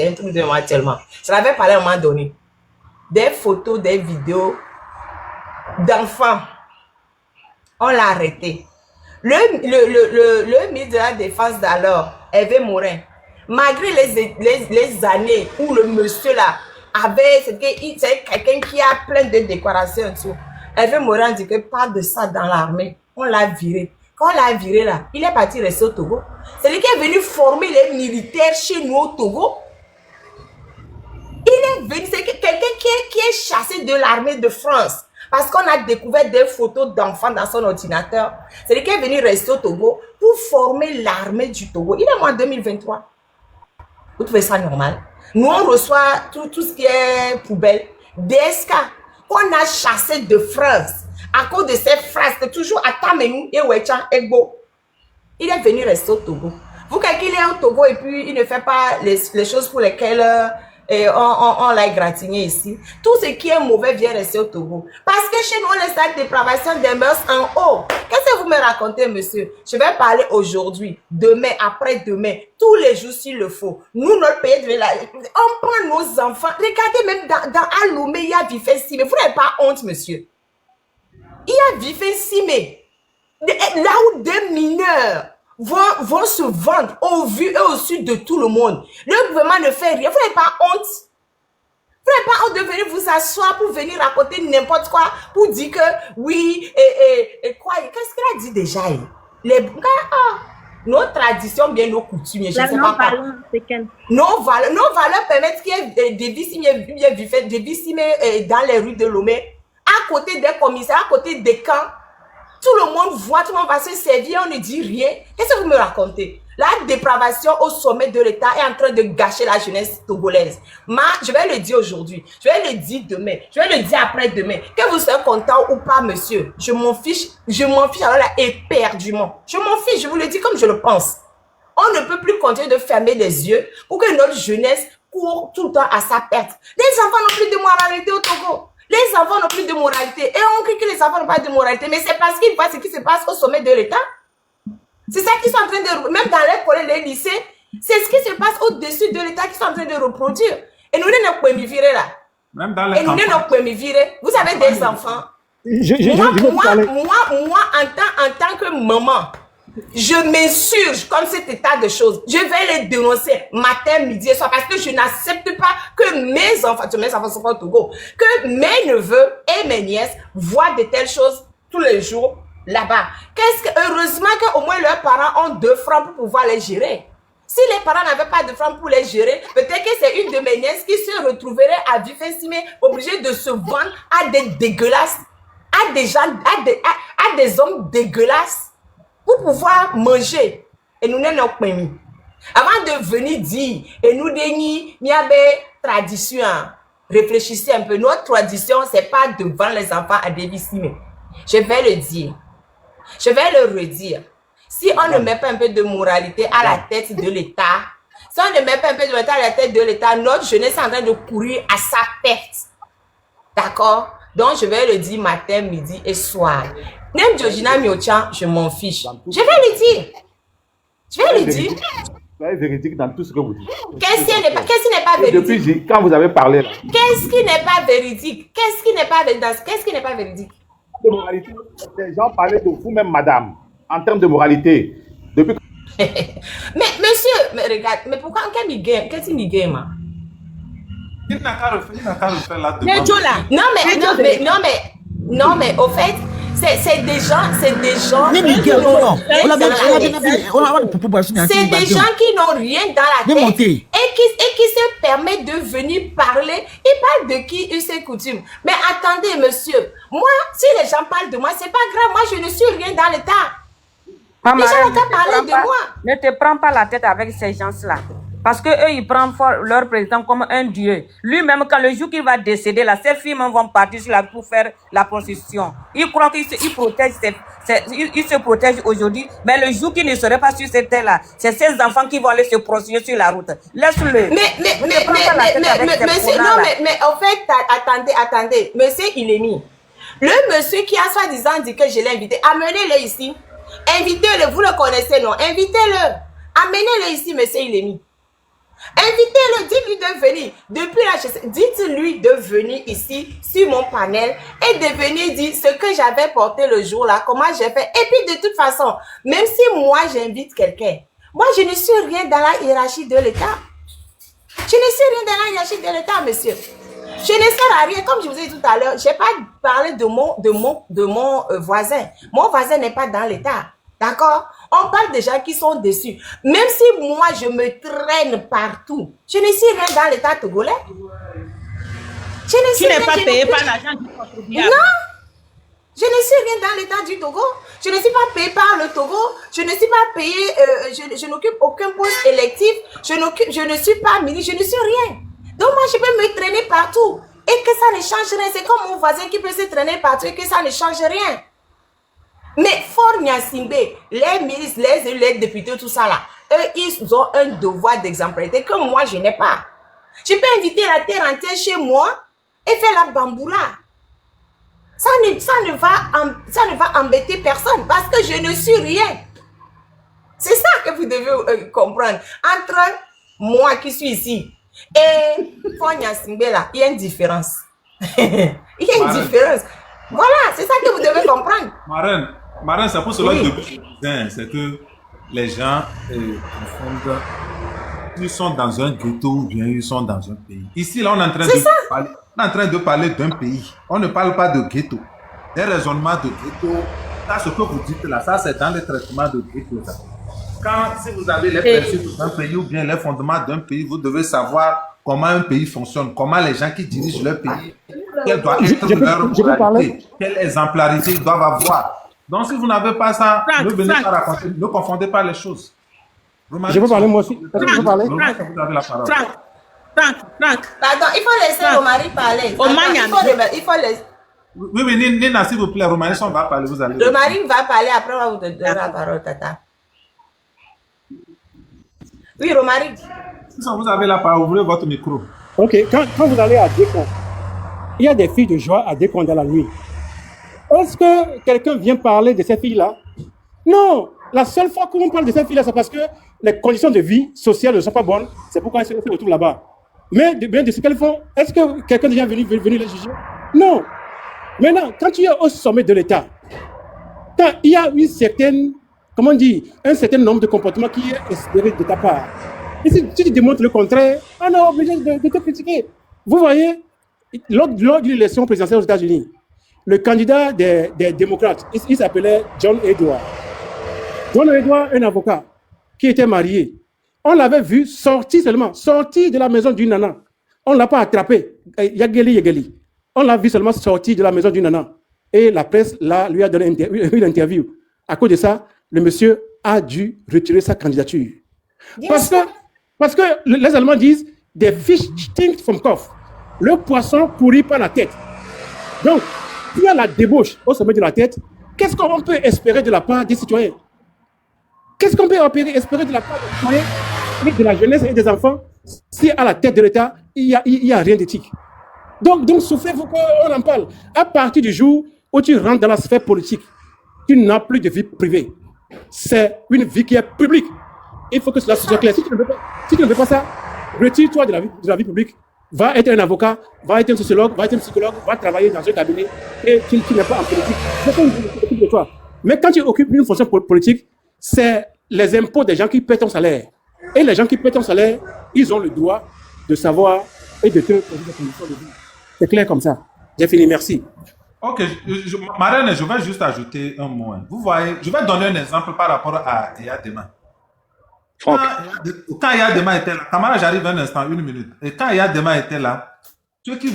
un truc de moi tellement. Je l'avais parlé à un moment donné. Des photos, des vidéos d'enfants. On l'a arrêté. Le ministre de la Défense d'alors, Hervé Morin, malgré les années où le monsieur là, c'est quelqu'un qui a plein de décorations et tout. Hervé Morin dit que pas de ça dans l'armée. On l'a viré. Quand on l'a viré là, il est parti rester au Togo. C'est lui qui est venu former les militaires chez nous au Togo. Il est venu, c'est quelqu'un qui est chassé de l'armée de France. Parce qu'on a découvert des photos d'enfants dans son ordinateur. C'est lui qui est venu rester au Togo pour former l'armée du Togo. Il est mort en 2023. Vous trouvez ça normal? Nous, on reçoit tout ce qui est poubelle, DSK, qu'on a chassé de France. À cause de ces phrases, c'est toujours à Tamenu et Wechan Egbo. Il est venu rester au Togo. Vous, quelqu'un est au Togo et puis il ne fait pas les choses pour lesquelles on l'a égratigné ici. Tout ce qui est mauvais vient rester au Togo. Parce que chez nous, on laisse la dépravation des mœurs en haut. Qu'est-ce que vous me racontez, monsieur? Je vais parler aujourd'hui, demain, après-demain, tous les jours s'il le faut. Nous, notre pays, on prend nos enfants. Regardez, même dans Alomé, il y a Vifé Simé. Vous n'avez pas honte, monsieur? Il y a Vifé Simé. Là où des mineurs vont se vendre au vu et au su de tout le monde. Le gouvernement ne fait rien. Vous n'avez pas honte? Vous n'avez pas honte de venir vous asseoir pour venir raconter n'importe quoi, pour dire que oui, et quoi? Qu'est-ce qu'il a dit déjà? Nos traditions, bien nos coutumes, je ne sais pas quoi. Nos valeurs permettent qu'il y ait des victimes dans les rues de Lomé, à côté des commissaires, à côté des camps. Tout le monde voit, tout le monde va se servir, on ne dit rien. Qu'est-ce que vous me racontez? La dépravation au sommet de l'État est en train de gâcher la jeunesse togolaise. Je vais le dire aujourd'hui, je vais le dire demain, je vais le dire après-demain. Que vous soyez content ou pas, monsieur, je m'en fiche alors là éperdument. Je m'en fiche, je vous le dis comme je le pense. On ne peut plus continuer de fermer les yeux pour que notre jeunesse court tout le temps à sa perte. Les enfants n'ont plus de moralité au Togo. Les enfants n'ont plus de moralité. Et on crie que les enfants n'ont pas de moralité. Mais c'est parce qu'ils voient ce qui se passe au sommet de l'État. C'est ça qu'ils sont en train de... Même dans les collèges, les lycées, c'est ce qui se passe au-dessus de l'État qu'ils sont en train de reproduire. Et nous, ne pouvons pas virer là.
Même dans les
Et nous, ne pouvons pas virer. Vous avez des enfants. Moi, en tant que maman, je m'insurge comme cet état de choses. Je vais les dénoncer matin, midi et soir parce que je n'accepte pas que mes enfants sont pas au Togo, que mes neveux et mes nièces voient de telles choses tous les jours là-bas. Heureusement qu'au moins leurs parents ont 2 francs pour pouvoir les gérer. Si les parents n'avaient pas de francs pour les gérer, peut-être que c'est une de mes nièces qui se retrouverait à Vifé-Simé obligée de se vendre à des dégueulasses, à des gens, à des hommes dégueulasses pour pouvoir manger. Et nous n'avons pas mis. Avant de venir dire, et nous déni, il y a des traditions. Réfléchissez un peu. Notre tradition, c'est pas devant les enfants à dévissimer. Je vais le dire. Je vais le redire. Si on ne met pas un peu de moralité à la tête de l'État, si on ne met pas un peu de moralité à la tête de l'État, notre jeunesse est en train de courir à sa perte. D'accord? Donc, je vais le dire matin, midi et soir. Même Georgina Miochan, je m'en fiche. Je vais le dire. Je vais le dire.
Vous êtes véridique dans tout ce que vous dites.
Qu'est-ce qui n'est pas véridique?
Depuis quand vous avez parlé là.
Qu'est-ce qui n'est pas véridique? Qu'est-ce qui n'est pas véridique? Qu'est-ce qui n'est pas véridique?
De moralité, les gens parlaient de vous-même, madame, en termes de moralité. Depuis...
Mais monsieur, mais regarde, mais pourquoi qu'est-ce qu'il game?
Il n'a qu'à refaire la demande.
Mais Jola,
Non, mais au fait, c'est des gens
Mais Miguel,
c'est des gens qui n'ont rien dans la tête
et
qui se permettent de venir parler. Ils parlent de qui ils se coutument. Mais attendez, monsieur, moi, si les gens parlent de moi, c'est pas grave. Moi, je ne suis rien dans l'État. Les gens n'ont qu'à parler de moi.
Ne te prends pas la tête avec ces gens-là. Parce que eux, ils prennent leur président comme un dieu. Lui-même, quand le jour qu'il va décéder, là, ses filles vont partir sur la pour faire la procession. Il croit qu'il se protège aujourd'hui, mais le jour qu'il ne serait pas sur cette terre-là, c'est ses enfants qui vont aller se prostituer sur la route. Laisse-le.
Mais en fait, attendez. Monsieur Ilemi, le monsieur qui a soi-disant dit que je l'ai invité, amenez-le ici. Invitez-le, vous le connaissez, non? Invitez-le. Amenez-le ici, monsieur Ilemi. Invitez-le, dites-lui de venir. Depuis là, dites-lui de venir ici, sur mon panel, et de venir dire ce que j'avais porté le jour-là, comment j'ai fait. Et puis, de toute façon, même si moi, j'invite quelqu'un, moi, je ne suis rien dans la hiérarchie de l'État. Je ne suis rien dans la hiérarchie de l'État, monsieur. Je ne sers à rien. Comme je vous ai dit tout à l'heure, je n'ai pas parlé de mon voisin. Mon voisin n'est pas dans l'État. D'accord? On parle des gens qui sont dessus. Même si moi, je me traîne partout, je ne suis rien dans l'État togolais.
Tu n'es pas payé par l'argent du contribuable.
Non! Je ne suis rien dans l'État du Togo. Je ne suis pas payé par le Togo. Je ne suis pas payé, je n'occupe aucun poste électif. Je ne suis pas ministre, je ne suis rien. Donc moi, je peux me traîner partout. Et que ça ne change rien. C'est comme mon voisin qui peut se traîner partout et que ça ne change rien. Mais Fort Nyasimbe, les ministres, les députés, tout ça là, eux, ils ont un devoir d'exemplarité que moi, je n'ai pas. Je peux inviter la terre entière chez moi et faire la bamboula. Ça ne va embêter personne parce que je ne suis rien. C'est ça que vous devez comprendre. Entre moi qui suis ici et Fort Nyasimbe là, il y a une différence. Il y a une différence. Voilà, c'est ça que vous devez comprendre.
Marraine, c'est pour cela que je disais, c'est que les gens confondent. Ils sont dans un ghetto ou bien ils sont dans un pays. Ici, là, on est en train de parler d'un pays. On ne parle pas de ghetto. Des raisonnements de ghetto, ça, ce que vous dites là, ça, c'est dans le traitement de ghetto. Ça. Si vous avez les principes d'un pays ou bien les fondements d'un pays, vous devez savoir comment un pays fonctionne, comment les gens qui dirigent leur pays, quelle doit être leur moralité, quelle exemplarité ils doivent avoir. Donc, si vous n'avez pas ça, ne venez pas raconter, ne confondez pas les choses.
Je peux parler moi aussi.
Pardon, il faut laisser Romari parler. Il faut laisser.
Oui, Nina, s'il vous plaît, Romari, on va parler, vous allez.
Romari va parler, après on va vous donner la parole, Tata. Oui, Romari.
Si vous avez la parole, ouvrez votre micro.
Ok, quand vous allez à Décon, il y a des filles de joie à Décon dans la nuit. Est-ce que quelqu'un vient parler de ces filles-là? Non! La seule fois qu'on parle de ces filles-là, c'est parce que les conditions de vie sociale ne sont pas bonnes. C'est pourquoi elles se retrouvent là-bas. Mais de ce qu'elles font, est-ce que quelqu'un est déjà venu les juger? Non! Maintenant, quand tu es au sommet de l'État, quand il y a une certaine, comment dire, un certain nombre de comportements qui est espéré de ta part. Et si tu te démontres le contraire, on est obligé de te critiquer. Vous voyez, lors de l'élection présidentielle aux États-Unis, le candidat des démocrates, il s'appelait John Edward. John Edward, un avocat qui était marié. On l'avait vu sortir de la maison d'une nana. On ne l'a pas attrapé. Yageli. On l'a vu seulement sortir de la maison d'une nana. Et la presse lui a donné une interview. À cause de ça, le monsieur a dû retirer sa candidature.
Bien
Parce que,
sûr.
parce que les Allemands disent des fish stink from Kopf. Le poisson pourrit par la tête. Donc, s'il y a la débauche au sommet de la tête, qu'est-ce qu'on peut espérer de la part des citoyens? Qu'est-ce qu'on peut espérer de la part des citoyens et de la jeunesse et des enfants si à la tête de l'État, il y a rien d'éthique? Donc souffrez-vous qu'on en parle. À partir du jour où tu rentres dans la sphère politique, tu n'as plus de vie privée. C'est une vie qui est publique. Il faut que cela soit clair. Si tu ne veux pas ça, retire-toi de la vie publique. Va être un avocat, va être un sociologue, va être un psychologue, va travailler dans un cabinet et tu n'es pas en politique. C'est pas une politique de toi. Mais quand tu occupes une fonction politique, c'est les impôts des gens qui paient ton salaire. Et les gens qui paient ton salaire, ils ont le droit de savoir et de te poser des conditions de vie. C'est clair comme ça. J'ai fini, merci.
Ok, Marraine, je vais juste ajouter un mot. Vous voyez, je vais donner un exemple par rapport à Yadema.
Franck,
Quand Yadema était là, camarade, j'arrive un instant, 1 minute. Et quand Yadema était là, ceux qui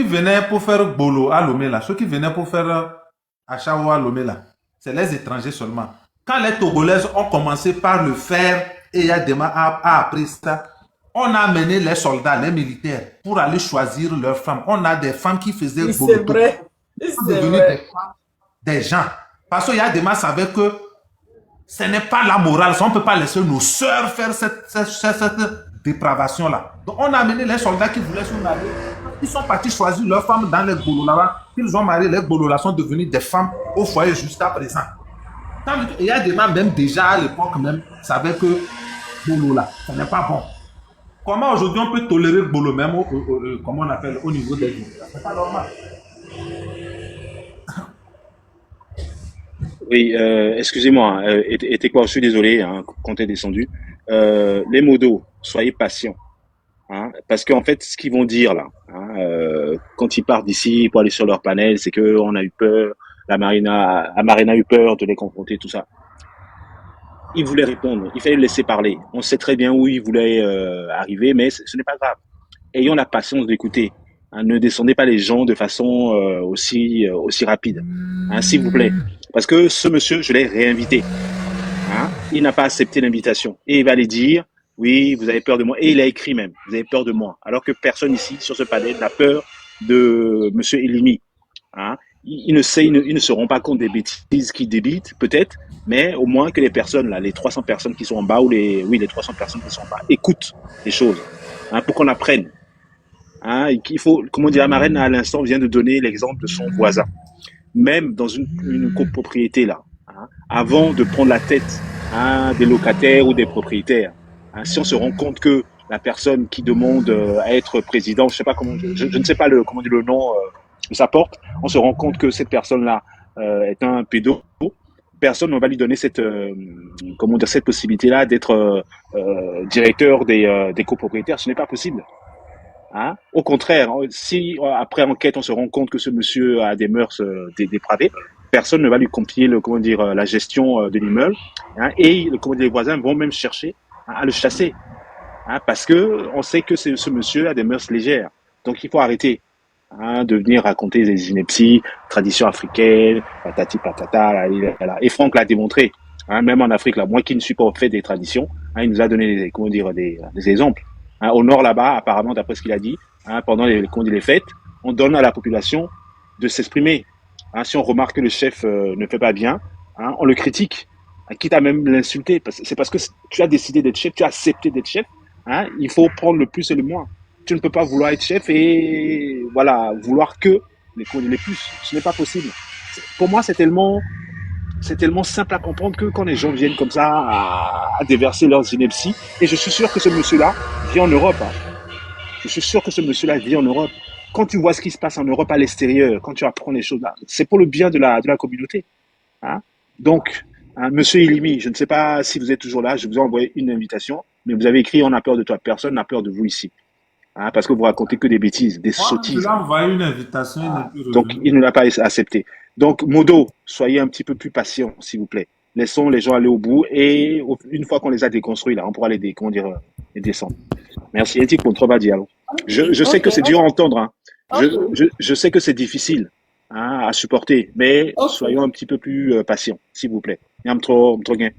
venaient pour faire Bolo à Lomé, là, ceux qui venaient pour faire Achao à Lomé, là, c'est les étrangers seulement. Quand les Togolaises ont commencé par le faire et Yadema a appris ça, on a amené les soldats, les militaires, pour aller choisir leurs femmes. On a des femmes qui faisaient
Oui,
Bolo.
c'est vrai. C'est vrai.
Des gens. Parce qu'il y a des gens qui savaient que ce n'est pas la morale. On ne peut pas laisser nos sœurs faire cette dépravation-là. Donc, on a amené les soldats qui voulaient se marier. Ils sont partis choisir leurs femmes dans les bolos là-bas. Ils ont marié, les bolos là sont devenus des femmes au foyer jusqu'à présent. Il y a des gens, même déjà à l'époque, même, savaient que bolo là, ce n'est pas bon. Comment aujourd'hui on peut tolérer le bolo même, comment on appelle, au niveau des bolos? C'est pas normal.
oui, excusez-moi, était quoi, je suis désolé, hein, quand t'es descendu. Les modos, soyez patients. Hein, parce qu'en fait, ce qu'ils vont dire là, hein, quand ils partent d'ici pour aller sur leur panel, c'est que on a eu peur, la Marina a eu peur de les confronter, tout ça. Ils voulaient répondre, il fallait le laisser parler. On sait très bien où ils voulaient arriver, mais ce n'est pas grave. Ayons la patience d'écouter. Hein, ne descendez pas les gens de façon aussi rapide, hein, s'il vous plaît. Parce que ce monsieur, je l'ai réinvité. Hein, il n'a pas accepté l'invitation. Et il va aller dire, oui, vous avez peur de moi. Et il a écrit même, vous avez peur de moi. Alors que personne ici, sur ce panel, n'a peur de monsieur Elimi. Hein, il ne se rend pas compte des bêtises qu'il débite, peut-être, mais au moins que les personnes, là, les 300 personnes qui sont en bas, les 300 personnes qui sont en bas, écoutent les choses, hein, pour qu'on apprenne. Hein, il faut, comment dire, Marraine, à l'instant, vient de donner l'exemple de son voisin. Même dans une copropriété, là, hein, avant de prendre la tête, hein, des locataires ou des propriétaires, hein, si on se rend compte que la personne qui demande à être président, je sais pas comment, je ne sais pas comment dire le nom de sa porte, on se rend compte que cette personne-là est un pédo. Personne ne va lui donner cette possibilité-là d'être directeur des copropriétaires. Ce n'est pas possible. Hein? Au contraire, si après enquête on se rend compte que ce monsieur a des mœurs dépravées, personne ne va lui confier la gestion de l'immeuble, hein, et les voisins vont même chercher, hein, à le chasser, hein, parce que on sait que ce monsieur a des mœurs légères. Donc il faut arrêter, hein, de venir raconter des inepties, traditions africaines, patati patata, là. Et Franck l'a démontré, hein, même en Afrique là, moi qui ne suis pas au fait des traditions, hein, il nous a donné des exemples. Hein, au nord là-bas, apparemment, d'après ce qu'il a dit, hein, pendant les fêtes, on donne à la population de s'exprimer. Hein, si on remarque que le chef ne fait pas bien, hein, on le critique, hein, quitte à même l'insulter. C'est parce que tu as décidé d'être chef, tu as accepté d'être chef. Hein, il faut prendre le plus et le moins. Tu ne peux pas vouloir être chef et voilà, vouloir que les plus. Ce n'est pas possible. Pour moi, c'est tellement simple à comprendre que quand les gens viennent comme ça à déverser leurs inepties, et je suis sûr que ce monsieur-là vit en Europe. Hein. Je suis sûr que ce monsieur-là vit en Europe. Quand tu vois ce qui se passe en Europe à l'extérieur, quand tu apprends les choses là, c'est pour le bien de la communauté. Hein. Donc, hein, monsieur Elimi, je ne sais pas si vous êtes toujours là, je vous ai envoyé une invitation, mais vous avez écrit « On a peur de toi ». Personne n'a peur de vous ici. Hein, parce que vous racontez que des bêtises, des sottises.
Je lui ai envoyé une invitation, il n'est plus revenu.
Donc, il ne l'a pas accepté. Donc, Modo, soyez un petit peu plus patient, s'il vous plaît. Laissons les gens aller au bout et une fois qu'on les a déconstruits, là, on pourra les descendre. Merci. Éthique contre Badialo. Je sais que c'est dur à entendre. Hein. Je sais que c'est difficile. hein, à supporter. Mais
Ok.
soyons un petit peu plus patients, s'il vous plaît. Yam trop gain.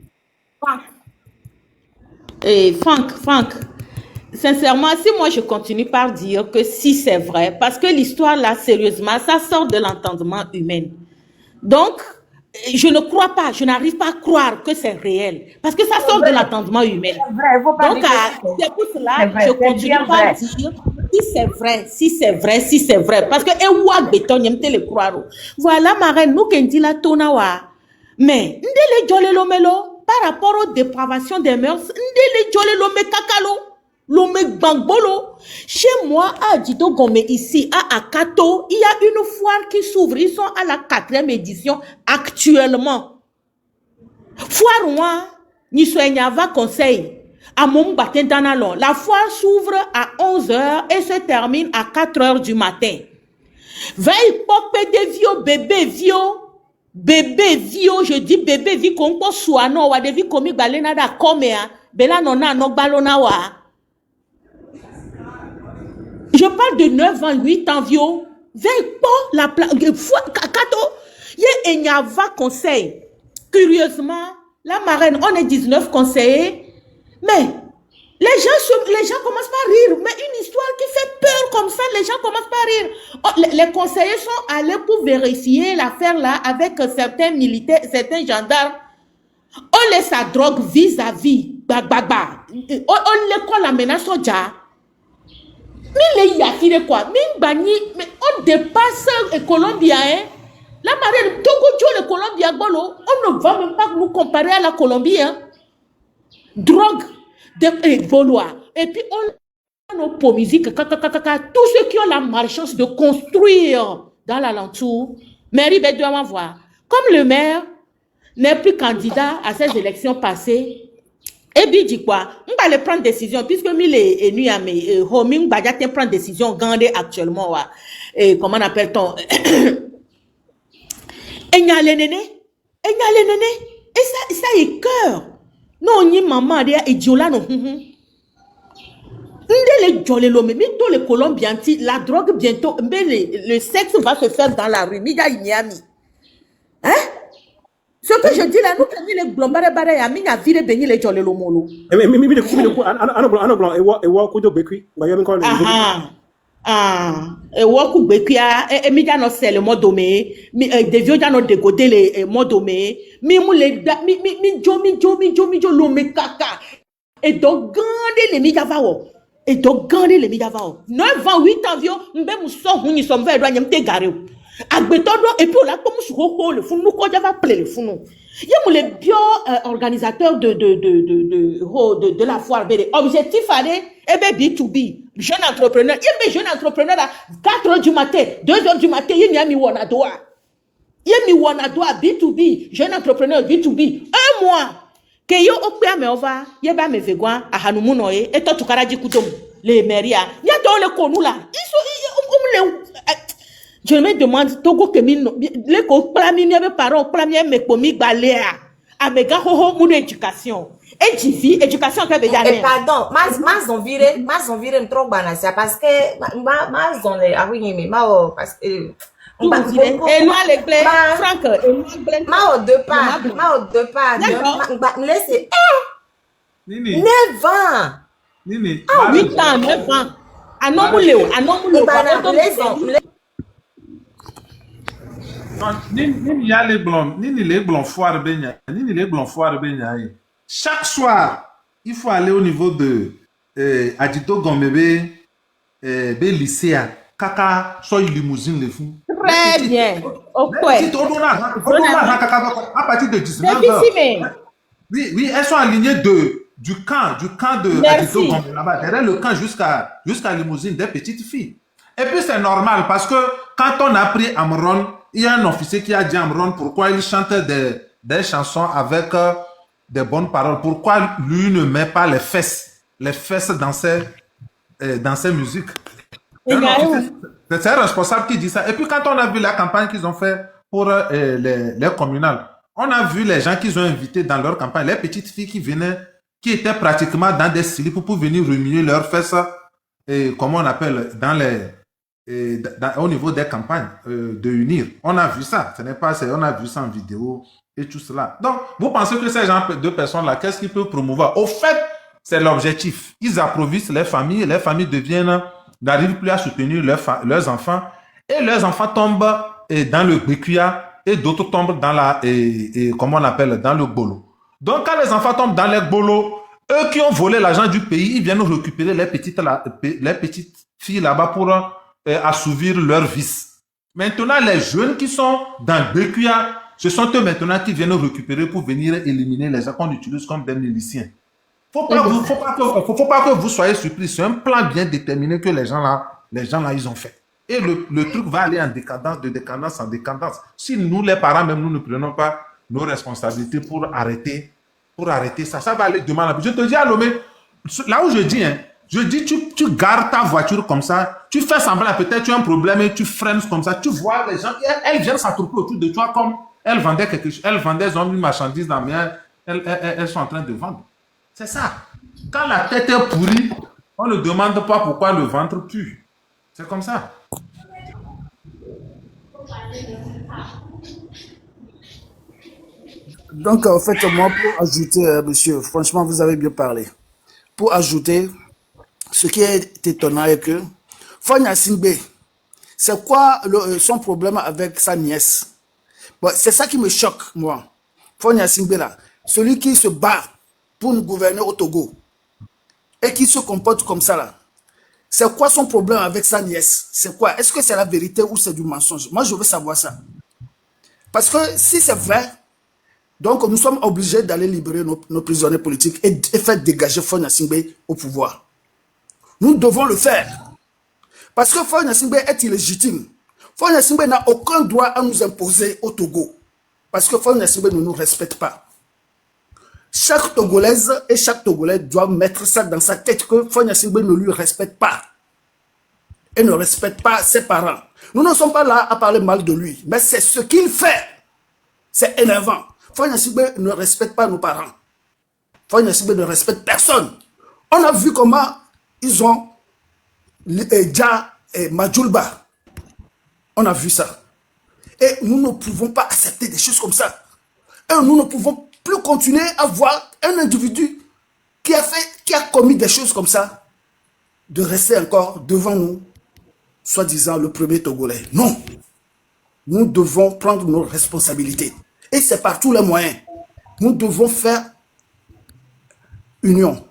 Et Franck, sincèrement, si moi je continue par dire que si c'est vrai, parce que l'histoire là, sérieusement, ça sort de l'entendement humain. Donc, je ne crois pas, je n'arrive pas à croire que c'est réel, parce que ça sort de l'entendement humain.
C'est vrai, il faut pas
Donc,
dire que
c'est pour
c'est
cela
vrai,
je
c'est
continue
bien
par
vrai.
dire si c'est vrai. Parce que, béton, le croire. Voilà, ma reine, nous, qui dit la tonawa. Mais, ndele jole lomelo, par rapport aux dépravations des mœurs, ndele jole lome kakalo, lome bangbolo. Chez moi, à Dito Gome, ici, à Akato, il y a une foire qui s'ouvre. Ils sont à la 4e édition actuellement. Foire moi, ni soignava conseil. À mon batin danalon. La foire s'ouvre à 11h et se termine à 4h du matin. Veille popé des vieux bébé vieux, je dis bébé vi konko suano wa devi komi balena da komea bela nona no balona wa. Je parle de 9 ans, 8 ans vieux. Veille pas la kato ye enyava conseil. Curieusement, la marraine, on est 19 conseillers, mais les gens commencent par rire. Mais une histoire qui fait peur comme ça, les gens commencent par rire. Oh, les conseillers sont allés pour vérifier l'affaire là avec certains militaires, certains gendarmes. On laisse sa drogue vis-à-vis. On les colle la menace au jar. Mais les yafire quoi? Mais on dépasse le Colombien, hein? La marraine, Togo le Colombien, on ne va même pas nous comparer à la Colombie, hein? Drogue, voloir. Et puis, on a pour musique, tous ceux qui ont la malchance de construire dans l'alentour, mairie doit voir. Comme le maire n'est plus candidat à ces élections passées, et puis dit quoi? On va aller prendre décision, puisque il est nu à mes homing, on prendre décision, gandé actuellement, et comment on appelle-t-on? Et y a les nénés, et ça est cœur. Non, ni maman, et diola non. Les Colombiens, la drogue bientôt, mais le sexe va se faire dans la rue. Hein? Ce que je dis là, nous avons les glombare bare ya minga vire benyi les jolé lo molo. Et woku bekia e mi ja no sel mo domé mi de vieux ja no dégoter les mo domé mi mu le mi jo lo me kaka et donc gande les mi java wo et donc gande les mi java wo 9 ans 8 ans vieux mbe mu so hu ni so mve do anyam te gare agbetodo et puis là comme su ho le funu ko java play le funu ye mu le bio organisateur de la foire bd objectif aller et bien B2B jeune entrepreneur il est jeune entrepreneur à 4h du matin 2h du matin il y a mi wona doa B2B jeune entrepreneur B2B un mois que yo okpia me ova ye ba me vegwa ahanumu noye et to tukaraji kutom les mairies ya do le konu là je me demande Togo que les ko plami ne parents plami me komi balea amega ho mon éducation et jivi éducation que veut
dire pardon mas on vire trop banasia parce que mas on les ah oui mais parce que
et nous les clés Franck
ma au deux pas laissez 9 ans
Nini
8 ans 9 ans anomulo
Nini y a les blancs, Nini les blancs foire benya, Nini les blancs foire benya. Chaque soir, il faut aller au niveau de Adito Gomebe, lycée, Kaka, soit limousine les fous.
Très bien. Ok.
À partir de 19h. Oui, elles sont alignées du camp de Adito Gombe là-bas, derrière le camp jusqu'à limousine des petites filles. Et puis c'est normal parce que quand on a pris Amron, il y a un officier qui a dit à Amron pourquoi il chante des chansons avec des bonnes paroles. Pourquoi lui ne met pas les fesses dans ses musiques. C'est un responsable qui dit ça. Et puis quand on a vu la campagne qu'ils ont fait pour les communales, on a vu les gens qu'ils ont invités dans leur campagne, les petites filles qui venaient, qui étaient pratiquement dans des slips pour venir remuer leurs fesses, et comment on appelle, dans au niveau des campagnes de unir. On a vu ça. Ce n'est pas, on a vu ça en vidéo et tout cela. Donc, vous pensez que ces gens, deux personnes-là, qu'est-ce qu'ils peuvent promouvoir? Au fait, c'est l'objectif. Ils approvissent les familles n'arrivent plus à soutenir leurs enfants, et leurs enfants tombent dans le béquia, et d'autres tombent dans comment on appelle, dans le bolo. Donc, quand les enfants tombent dans les bolos, eux qui ont volé l'argent du pays, ils viennent récupérer les petites filles là-bas pour assouvir leurs vices. Maintenant, les jeunes qui sont dans le béquia, ce sont eux maintenant qui viennent récupérer pour venir éliminer les gens qu'on utilise comme des miliciens. Faut pas que vous soyez surpris. C'est un plan bien déterminé que les gens là, ils ont fait. Et le truc va aller en décadence, de décadence en décadence. Si nous, les parents, même nous ne prenons pas nos responsabilités pour arrêter ça, ça va aller de mal en pis. Je te dis, Alomé, là où je dis, tu gares ta voiture comme ça, tu fais semblant, peut-être tu as un problème et tu freines comme ça, tu vois les gens, elles viennent s'attrouper autour de toi comme elles vendaient quelque chose, elles vendaient une marchandise dans mais elles sont en train de vendre. C'est ça. Quand la tête est pourrie, on ne demande pas pourquoi le ventre pue. C'est comme ça.
Donc, en fait, moi, pour ajouter, monsieur, franchement, vous avez bien parlé. Pour ajouter, ce qui est étonnant est que Fonya Singbe, c'est quoi son problème avec sa nièce? Bon, c'est ça qui me choque, moi. Fonya Singbe, là, celui qui se bat pour nous gouverner au Togo et qui se comporte comme ça, là. C'est quoi son problème avec sa nièce? C'est quoi? Est-ce que c'est la vérité ou c'est du mensonge? Moi, je veux savoir ça. Parce que si c'est vrai, donc nous sommes obligés d'aller libérer nos prisonniers politiques et faire dégager Fonya Singbe au pouvoir. Nous devons le faire. Parce que Fonya Singbe est illégitime. Fonya Singbe n'a aucun droit à nous imposer au Togo. Parce que Fonya Singbe ne nous respecte pas. Chaque Togolaise et chaque Togolais doit mettre ça dans sa tête que Fonya Singbe ne lui respecte pas. Et ne respecte pas ses parents. Nous ne sommes pas là à parler mal de lui. Mais c'est ce qu'il fait. C'est énervant. Fonya Singbe ne respecte pas nos parents. Fonya Singbe ne respecte personne. On a vu comment ils ont Dja et Majulba. On a vu ça. Et nous ne pouvons pas accepter des choses comme ça. Et nous ne pouvons plus continuer à voir un individu qui a commis des choses comme ça, de rester encore devant nous, soi-disant le premier Togolais. Non. Nous devons prendre nos responsabilités. Et c'est par tous les moyens. Nous devons faire union.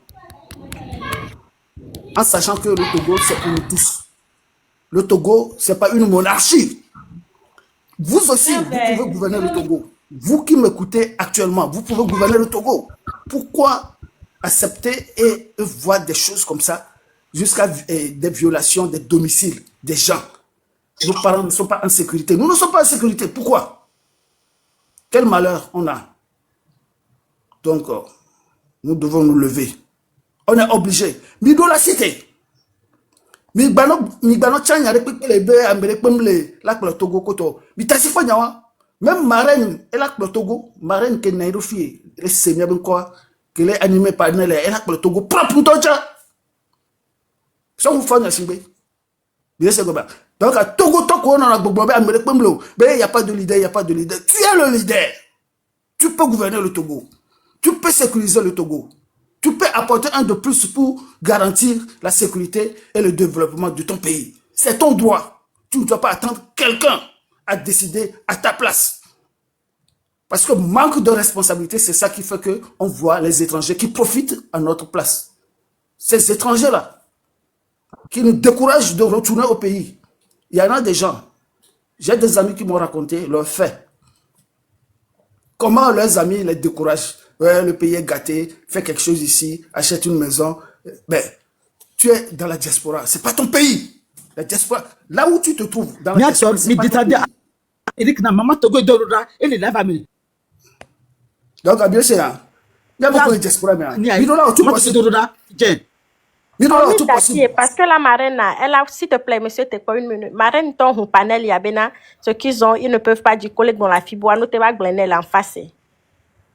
En sachant que le Togo, c'est pour nous tous. Le Togo, ce n'est pas une monarchie. Vous aussi, vous pouvez gouverner le Togo. Vous qui m'écoutez actuellement, vous pouvez gouverner le Togo. Pourquoi accepter et voir des choses comme ça, jusqu'à des violations des domiciles des gens? Nos parents ne sont pas en sécurité. Nous ne sommes pas en sécurité. Pourquoi? Quel malheur on a. Donc, nous devons nous lever. On est obligé. Mido la cité. Mibano tchanya repite les bébés ambele la Togo koto. Mitasi fa nyawa. Même marraine et la Togo, marraine qui n'est pas fille, elle s'est bien quoi, qu'elle est animée par elle et la Togo propre pour toi. Ça vous fait un signe. Bien c'est comme donc à Togo Togo on a bobé ambele pemlo. Ben il y a pas de leader, il y a pas de leader. Tu es le leader. Tu peux gouverner le Togo. Tu peux sécuriser le Togo. Tu peux apporter un de plus pour garantir la sécurité et le développement de ton pays. C'est ton droit. Tu ne dois pas attendre quelqu'un à décider à ta place. Parce que manque de responsabilité, c'est ça qui fait qu'on voit les étrangers qui profitent à notre place. Ces étrangers-là, qui nous découragent de retourner au pays. Il y en a des gens, j'ai des amis qui m'ont raconté leurs faits. Comment leurs amis les découragent. Ouais, le pays est gâté, fais quelque chose ici, achète une maison. Ben, tu es dans la diaspora, c'est pas ton pays. La diaspora, là où tu te trouves, dans la diaspora, c'est pas ton pays. Donc, bien sûr, il y a beaucoup de diaspora.
Parce que la marraine, elle a, s'il te plaît, monsieur, t'es pas une minute. Marraine, ton panel, il y a ce qu'ils ont, ils ne peuvent pas dire collègue dans la fibre, nous te va gagner en face.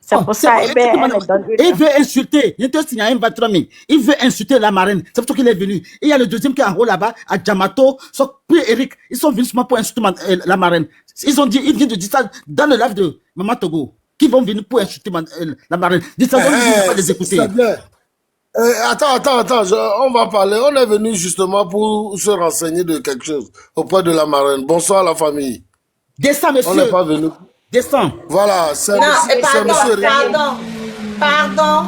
C'est pour ça, eh ben, elle donne
il veut insulter. Il veut insulter la marraine. C'est pour ça qu'il est venu. Et il y a le deuxième qui est en haut là-bas, à Jamato, puis Eric. Ils sont venus seulement pour insulter la marraine. Ils viennent de dire ça dans le live de Maman Togo. Qui vont venir pour insulter la marraine. Dites ça, on ne va pas les écouter.
Attends, on va parler. On est venu justement pour se renseigner de quelque chose auprès de la marraine. Bonsoir la famille.
Descends, monsieur.
On n'est pas venu.
Descends.
Voilà, c'est monsieur.
Pardon.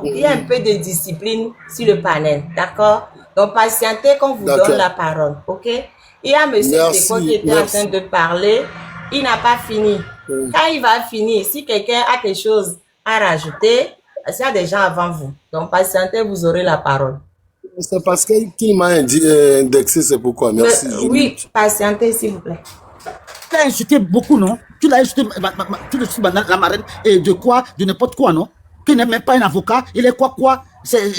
Il y a un peu de discipline sur le panel, d'accord? Donc, patientez qu'on vous donne la parole, ok? Il y a monsieur Teko qui était en train de parler. Il n'a pas fini. Quand il va finir, si quelqu'un a quelque chose à rajouter, il y a des gens avant vous. Donc, patientez, vous aurez la parole.
C'est parce qu'il m'a indexé, c'est pourquoi. Merci.
Oui, patientez, s'il vous plaît.
Tu l'as insulté beaucoup, non? Tu l'as insulté, la marraine, et de quoi? De n'importe quoi, non? Qui n'est même pas un avocat, il est quoi? C'est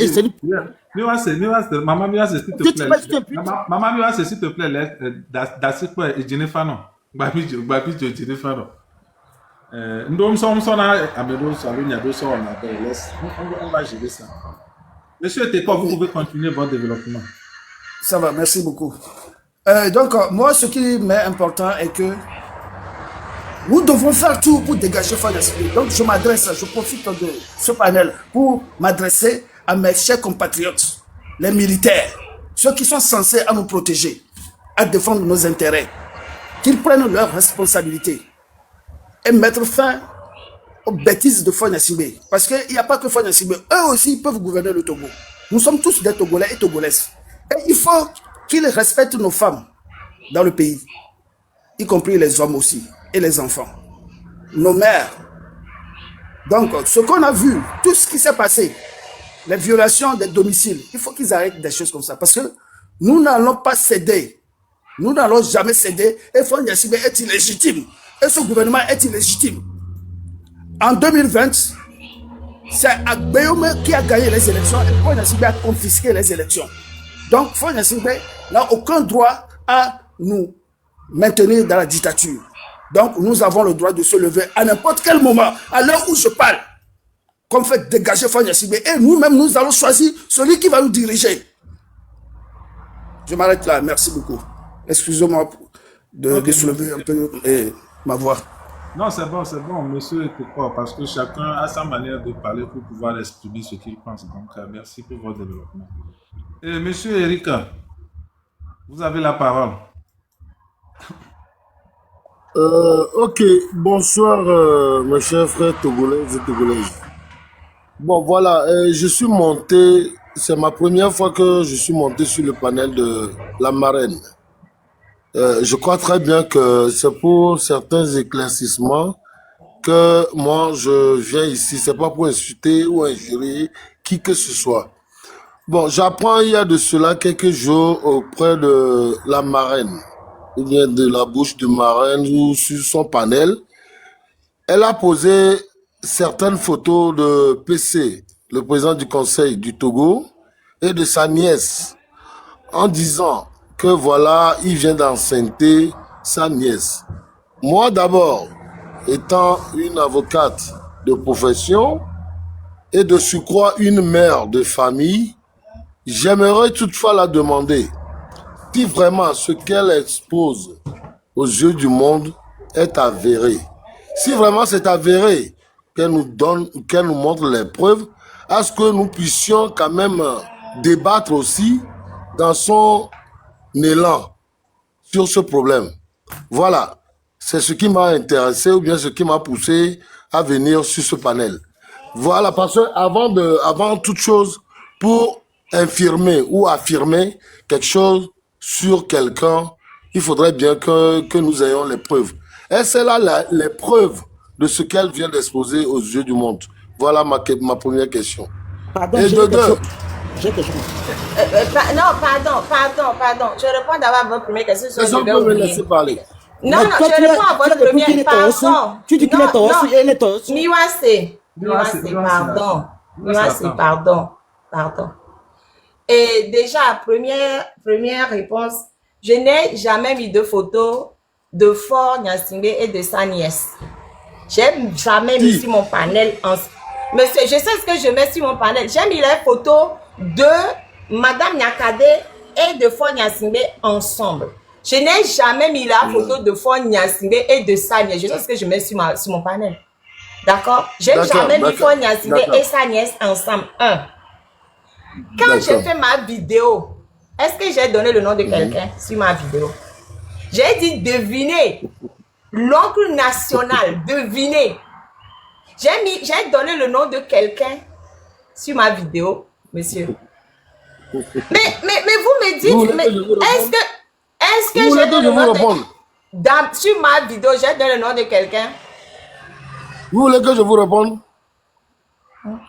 Maman Miwa, s'il te plaît. Maman Miwa, s'il te plaît, d'Asipo et Jennifer, non? Babi Jennifer, non? Nous sommes à Medo, Salon, on va gérer ça. Monsieur Teko, vous pouvez continuer votre développement.
Ça va, merci beaucoup. Donc, moi, ce qui m'est important est que nous devons faire tout pour dégager Fanya Sibé. Donc, je profite de ce panel pour m'adresser à mes chers compatriotes, les militaires, ceux qui sont censés à nous protéger, à défendre nos intérêts, qu'ils prennent leurs responsabilités et mettre fin aux bêtises de Fanya Sibé. Parce qu'il n'y a pas que Fanya Sibé, eux aussi peuvent gouverner le Togo. Nous sommes tous des Togolais et Togolaises. Et il faut qu'ils respectent nos femmes dans le pays, y compris les hommes aussi, et les enfants, nos mères. Donc, ce qu'on a vu, tout ce qui s'est passé, les violations des domiciles, il faut qu'ils arrêtent des choses comme ça, parce que nous n'allons pas céder, nous n'allons jamais céder, et Fanya Sibé est illégitime, et ce gouvernement est illégitime. En 2020, c'est Agbeyome qui a gagné les élections, et Fanya Sibé a confisqué les élections. Donc, Fanya Sibé n'a aucun droit à nous maintenir dans la dictature. Donc, nous avons le droit de se lever à n'importe quel moment, à l'heure où je parle, qu'on fait dégager Fanya Sibé. Et nous-mêmes, nous allons choisir celui qui va nous diriger. Je m'arrête là. Merci beaucoup. Excusez-moi de soulever un peu ma voix.
Non, c'est bon, monsieur Teko, parce que chacun a sa manière de parler pour pouvoir exprimer ce qu'il pense. Donc, merci pour votre développement. Et monsieur Erika, vous avez la parole.
Ok, bonsoir mes chers frères togolais et togolaises. Bon voilà, je suis monté, c'est ma première fois que je suis monté sur le panel de la marraine. Je crois très bien que c'est pour certains éclaircissements que moi je viens ici, c'est pas pour insulter ou injurer qui que ce soit. Bon, j'apprends il y a de cela quelques jours auprès de la marraine, ou bien de la bouche de marraine ou sur son panel. Elle a posé certaines photos de PC, le président du Conseil du Togo, et de sa nièce, en disant que voilà, il vient d'enceinte sa nièce. Moi d'abord, étant une avocate de profession et de surcroît une mère de famille, j'aimerais toutefois la demander si vraiment ce qu'elle expose aux yeux du monde est avéré. Si vraiment c'est avéré, qu'elle nous montre les preuves, à ce que nous puissions quand même débattre aussi dans son élan sur ce problème. Voilà, c'est ce qui m'a intéressé ou bien ce qui m'a poussé à venir sur ce panel. Voilà, parce que avant toute chose, pour infirmer ou affirmer quelque chose sur quelqu'un, il faudrait bien que nous ayons les preuves. Et c'est là les preuves de ce qu'elle vient d'exposer aux yeux du monde. Voilà ma première question.
Pardon,
et de deux.
Non, pardon. Je réponds d'abord à votre première question.
Je peux me laisser parler.
Non, je réponds à votre première question.
Tu dis qu'il est torse, il est torse.
Miwase, pardon. Et déjà, première réponse, je n'ai jamais mis de photo de Fort Gnassingbé et de sa nièce. J'ai jamais mis sur mon panel. Monsieur, je sais ce que je mets sur mon panel. J'ai mis les photos de Madame Nyakade et de Fon Nyasingbe ensemble. Je n'ai jamais mis la photo de Fon Nyasingbe et de sa nièce. Je sais ce que je mets sur mon panel. D'accord? J'ai jamais mis Fon Nyasingbe et sa nièce ensemble. Quand j'ai fait ma vidéo, est-ce que j'ai donné le nom de quelqu'un sur ma vidéo? J'ai dit devinez. L'oncle national, devinez. J'ai donné le nom de quelqu'un sur ma vidéo, monsieur. Mais vous me dites, est-ce que j'ai donné le nom de... Sur ma vidéo, j'ai donné le nom de quelqu'un?
Vous voulez que je vous réponde?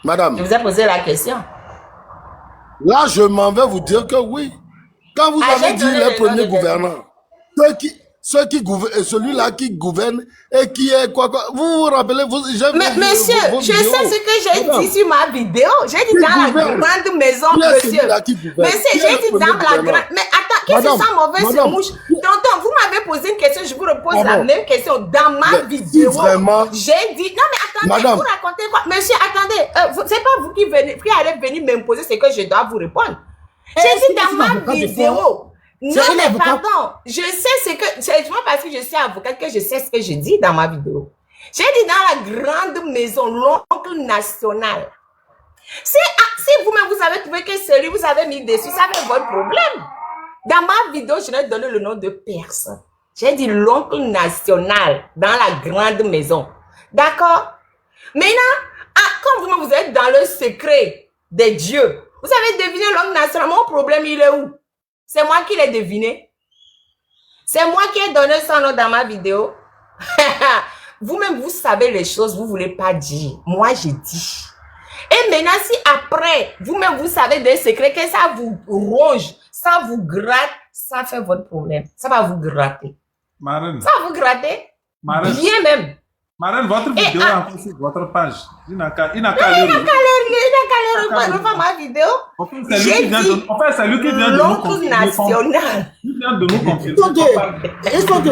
Madame.
Je vous ai posé la question.
Là, je m'en vais vous dire que oui. Quand vous avez dit les premiers gouvernants, ceux qui gouvernent, celui-là qui gouverne et qui est quoi, vous vous rappelez,
mais monsieur, je sais ce que j'ai dit sur ma vidéo. J'ai dit dans la grande maison, monsieur. Monsieur, j'ai dit dans la grande... Mais attends, qu'est-ce que ça mauvaise mouche? Tonton, vous m'avez posé une question, je vous repose la même question. Dans ma vidéo, j'ai dit... Non mais attendez, vous racontez quoi? Monsieur, attendez, c'est pas vous qui allez venir m'imposer ce que je dois vous répondre. J'ai dit dans ma vidéo... Non, mais pardon, je sais ce que... C'est parce que je suis avocate que je sais ce que je dis dans ma vidéo. J'ai dit dans la grande maison, l'oncle national. Si vous-même vous avez trouvé que celui vous avez mis dessus, ça va être votre problème. Dans ma vidéo, je n'ai donné le nom de personne. J'ai dit l'oncle national dans la grande maison. D'accord? Maintenant, quand vous êtes dans le secret des dieux, vous avez deviné l'oncle national, mon problème, il est où? C'est moi qui l'ai deviné. C'est moi qui ai donné son nom dans ma vidéo. Vous-même, vous savez les choses, vous ne voulez pas dire. Moi, j'ai dit. Et maintenant, si après, vous-même, vous savez des secrets, que ça vous ronge, ça vous gratte, ça fait votre problème. Ça va vous gratter.
Marraine.
Ça va vous gratter.
Marraine.
Bien même.
Marraine, votre vidéo est encore sur votre page. Il n'a qu'à
aller revoir ma vidéo.
J'ai dit, c'est lui qui vient de nous confirmer.
National.
Il vient de nous confirmer.
Ils sont deux.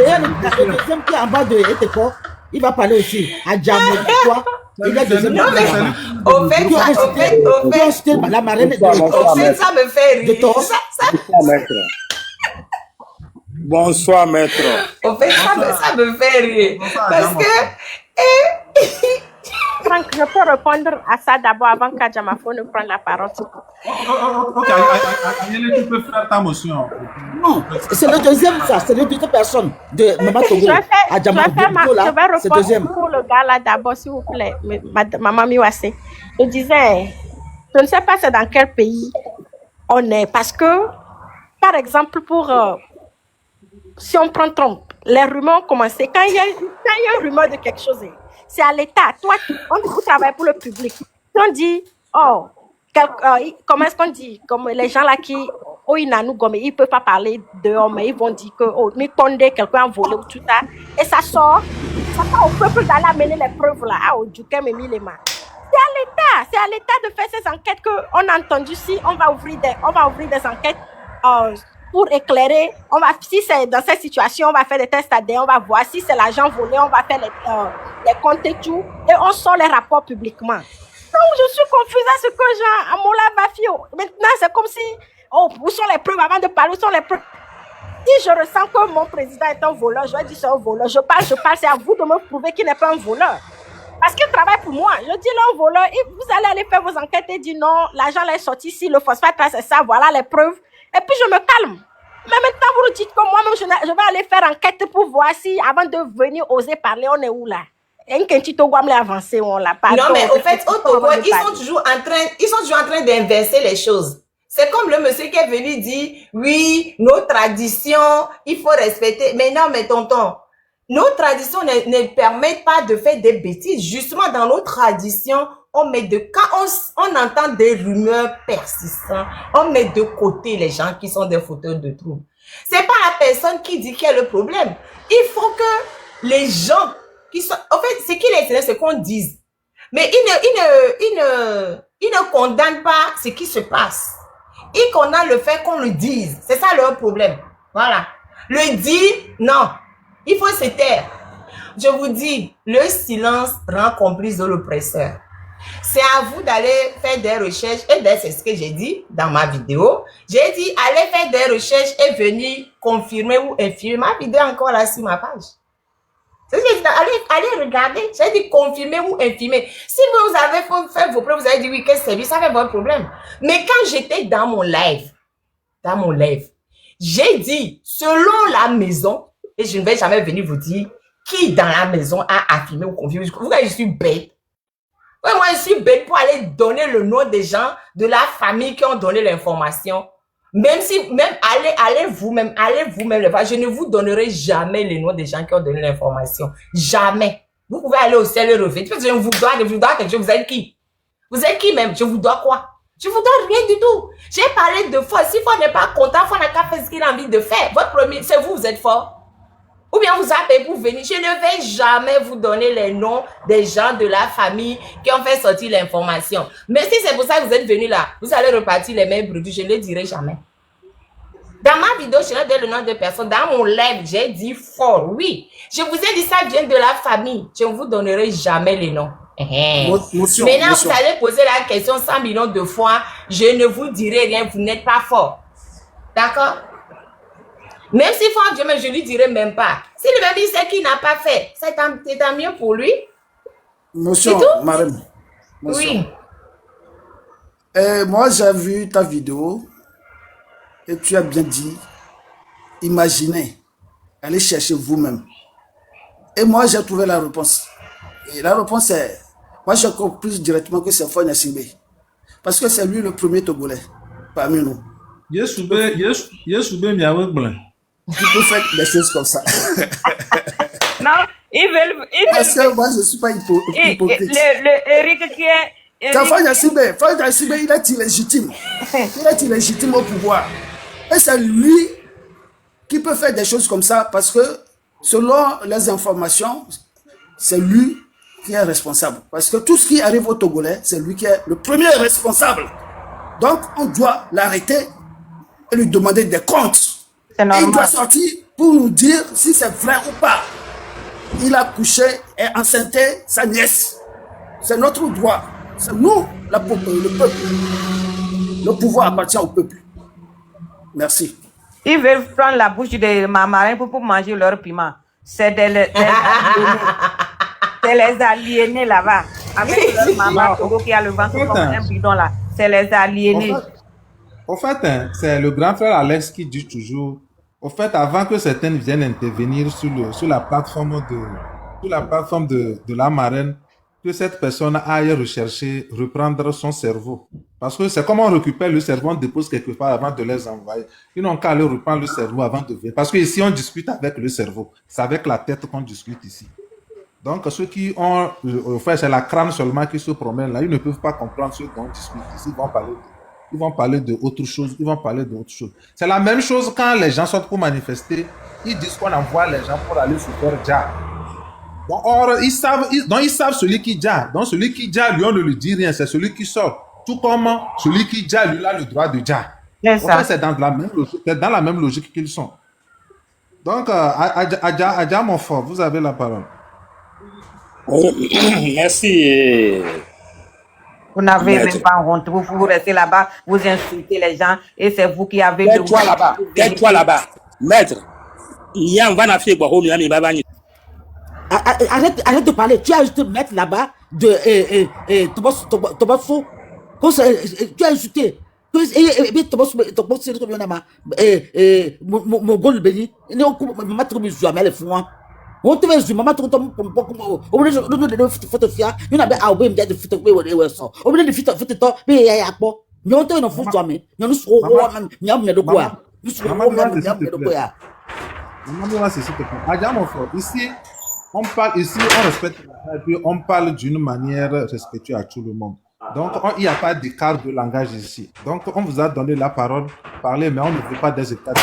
Le deuxième qui est en bas de Eteko, il va parler aussi. À Djamou, quoi? Il a deuxième.
Non, mais au fait,
la marraine.
Au fait, ça me fait rire.
Bonsoir, maître.
Au fait, ça me fait rire. Parce que...
Franck, je peux répondre à ça d'abord avant qu'Adjamafo ne prenne la parole.
Ok, Agnelle, tu peux faire ta motion.
Non, c'est le deuxième, ça. C'est le deuxième personne de Maman Togo.
Je vais répondre pour le gars là d'abord, s'il vous plaît. Maman Miwase. Je disais, je ne sais pas c'est dans quel pays on est. Parce que, par exemple, si on prend Trump, les rumeurs ont commencé. Quand il y a une rumeur de quelque chose, c'est à l'État. Toi, vous travaillez pour le public. On dit, comment est-ce qu'on dit? Comme les gens là qui, ils ne peuvent pas parler dehors, mais ils vont dire que, quelqu'un a volé ou tout ça. Et ça sort au peuple d'aller amener les preuves là, au Djukem et Milema. C'est à l'État de faire ces enquêtes qu'on a entendu. Si on va ouvrir des enquêtes pour éclairer, si c'est dans cette situation, on va faire des tests ADN, on va voir si c'est l'argent volé, on va faire les comptes et tout, et on sort les rapports publiquement. Donc, je suis confuse à ce que Jean Amola Bafio. Maintenant, c'est comme si, où sont les preuves avant de parler, où sont les preuves? Si je ressens que mon président est un voleur, je vais dire c'est un voleur. Je parle, c'est à vous de me prouver qu'il n'est pas un voleur. Parce qu'il travaille pour moi. Je dis là, un voleur, et vous allez aller faire vos enquêtes et dire non, l'argent là est sorti ici, le phosphate là, c'est ça, voilà les preuves. Et puis je me calme. Mais maintenant, vous nous dites que moi-même, je vais aller faire enquête pour voir si, avant de venir oser parler, on est où là? Non,
mais au fait, au Togo, ils sont toujours en train d'inverser les choses. C'est comme le monsieur qui est venu dire, oui, nos traditions, il faut respecter. Mais non, mais tonton, nos traditions ne permettent pas de faire des bêtises. Justement, dans nos traditions, quand on entend des rumeurs persistantes, on met de côté les gens qui sont des fauteurs de troubles. C'est pas la personne qui dit qu'il y a le problème. Il faut que les gens qui sont... En fait, ce qui les intéresse, c'est qu'on dise. Mais ils ne condamnent pas ce qui se passe. Ils condamnent le fait qu'on le dise. C'est ça leur problème. Voilà. Le dire, non. Il faut se taire. je vous dis, le silence rend complice de l'oppresseur. C'est à vous d'aller faire des recherches, et c'est ce que j'ai dit dans ma vidéo. J'ai dit, allez faire des recherches et venir confirmer ou infirmer. Ma vidéo encore là sur ma page. C'est ce que j'ai dit, allez regarder. J'ai dit confirmer ou infirmer. Si vous avez fait vos preuves, vous avez dit oui, qu'est-ce que c'est lui, ça fait votre problème. Mais quand j'étais dans mon live, j'ai dit, selon la maison, et je ne vais jamais venir vous dire qui dans la maison a affirmé ou confirmé. Vous voyez, je suis bête. Ouais, moi, je suis bête pour aller donner le nom des gens de la famille qui ont donné l'information. Même si, allez vous-même, je ne vous donnerai jamais le nom des gens qui ont donné l'information. Jamais. Vous pouvez aller au ciel et revenir. Je vous dois quelque chose. Vous êtes qui? Vous êtes qui même? Je vous dois quoi? Je vous dois rien du tout. J'ai parlé de fort. Si Fort n'est pas content, Fort n'a qu'à faire ce qu'il a envie de faire. Votre premier, c'est vous êtes fort. Ou bien vous appelez pour venir. Je ne vais jamais vous donner les noms des gens de la famille qui ont fait sortir l'information. Mais si c'est pour ça que vous êtes venus là, vous allez repartir les mêmes produits. Je ne le dirai jamais. Dans ma vidéo, je ne donne le nom de personne. Dans mon live, j'ai dit Fort. Oui. Je vous ai dit ça vient de la famille. Je ne vous donnerai jamais les noms. Maintenant, vous allez poser la question 100 millions de fois. Je ne vous dirai rien. Vous n'êtes pas fort. D'accord? Même si Fort Dieu, mais je ne lui dirai même pas. Si le même dit c'est qu'il n'a pas fait, c'est tant mieux pour lui.
Monsieur, madame.
Oui.
Moi, j'ai vu ta vidéo et tu as bien dit, imaginez, allez chercher vous-même. Et moi, j'ai trouvé la réponse. Et la réponse est, moi, j'ai compris directement que c'est Fort Gnassingbé. Parce que c'est lui le premier Togolais parmi nous. Tu peux faire des choses comme ça.
Non, ils veulent.
Parce que moi, je ne suis pas hypocrite.
Le Eric qui est.
Fort Gnassingbé, il est illégitime. Il est illégitime au pouvoir. Et c'est lui qui peut faire des choses comme ça parce que, selon les informations, c'est lui qui est responsable. Parce que tout ce qui arrive au Togolais, c'est lui qui est le premier responsable. Donc, on doit l'arrêter et lui demander des comptes. Et il doit sortir pour nous dire si c'est vrai ou pas. Il a couché et enceinté sa nièce. C'est notre droit. C'est nous, le peuple. Le pouvoir appartient au peuple. Merci.
Ils veulent prendre la bouche de ma marraine pour manger leur piment. C'est les aliénés là-bas. Avec leur maman Togo qui a le ventre comme un bidon là. C'est les aliénés.
En fait, c'est le grand frère Alex qui dit toujours, au fait, avant que certains viennent intervenir sur la plateforme de la marraine, que cette personne aille rechercher, reprendre son cerveau. Parce que c'est comme on récupère le cerveau, on dépose quelque part avant de les envoyer. Ils n'ont qu'à aller reprendre le cerveau avant de venir. Parce que ici, on discute avec le cerveau. C'est avec la tête qu'on discute ici. Donc, ceux qui ont, enfin, c'est la crâne seulement qui se promène là, ils ne peuvent pas comprendre ce qu'on discute ici. Ils vont parler de autre chose. C'est la même chose quand les gens sortent pour manifester. Ils disent qu'on envoie les gens pour aller se faire dja. Or, ils savent celui qui dja. Donc, celui qui dja, lui, on ne lui dit rien. C'est celui qui sort. Tout comme celui qui dja, lui, a le droit de dja. En fait, c'est dans la même logique qu'ils sont. Donc, Adja Monfort, vous avez la parole.
Merci.
Vous n'avez même pas honte. Vous restez là-bas, vous insultez les gens et c'est vous qui avez...
Tais-toi là-bas. Tais-toi là-bas. Maître, il y a un van à faire.
Arrête de parler. Tu as juste mettre là-bas de Tobasso. Tu as insulté. Et puis Tobasso, mon gol béni. Il n'est pas trop jamais les fous. On te veut maman tout on de photographier you na be a obem de photography we so o de photography to be ya po nyon to no fu to me nyon so o nyam ne do kwa
Maman, c'est s'il te plaît. Adja Monfort, ici, on respecte et puis on parle d'une manière respectueuse à tout le monde. Donc, il n'y a pas d'écart de langage ici. Donc, on vous a donné la parole, parler, mais on ne veut pas des états de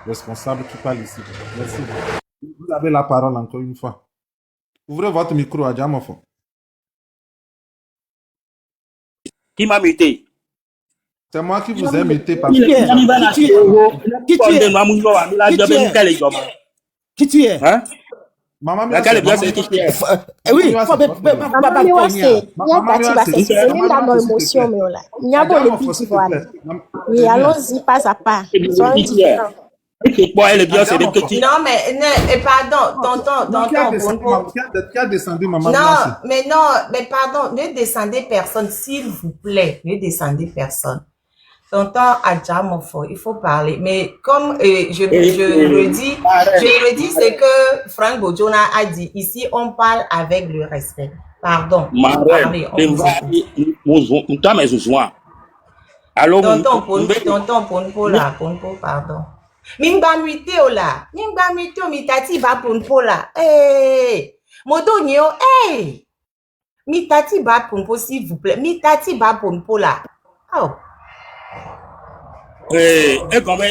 responsable qui parle ici. Merci. Vous avez la parole encore une fois. Ouvrez votre micro, Adja Monfort.
Qui m'a muté?
C'est moi qui vous ai muté parce que...
Qui tu es? Hein?
Maman,
Laquelle est bien, c'est qui est.
Oui,
Maman mi wase, nya tati ba se c'est lui la non émotion mais là. Nya bon le petit voilà. Oui, allons-y pas à pas. Soyons différents.
Pourquoi elle est bien, c'est des petits.
Non, mais pardon, tonton.
Qui a descendu, maman?
Non, mais pardon, ne descendez personne, s'il vous plaît, ne descendez personne. Tonton Adjamofo, il faut parler. Mais comme je le dis, c'est que Frank Bojona a dit, ici, on parle avec le respect. Pardon. Parlez, tonton Ponpo là, Ponpo, pardon. Mingba muté ola, mingba muté mitati ba Ponpo là. Modo nyo, mitati ba Ponpo s'il vous plaît, mitati ba Ponpo là. Oh.
Et comment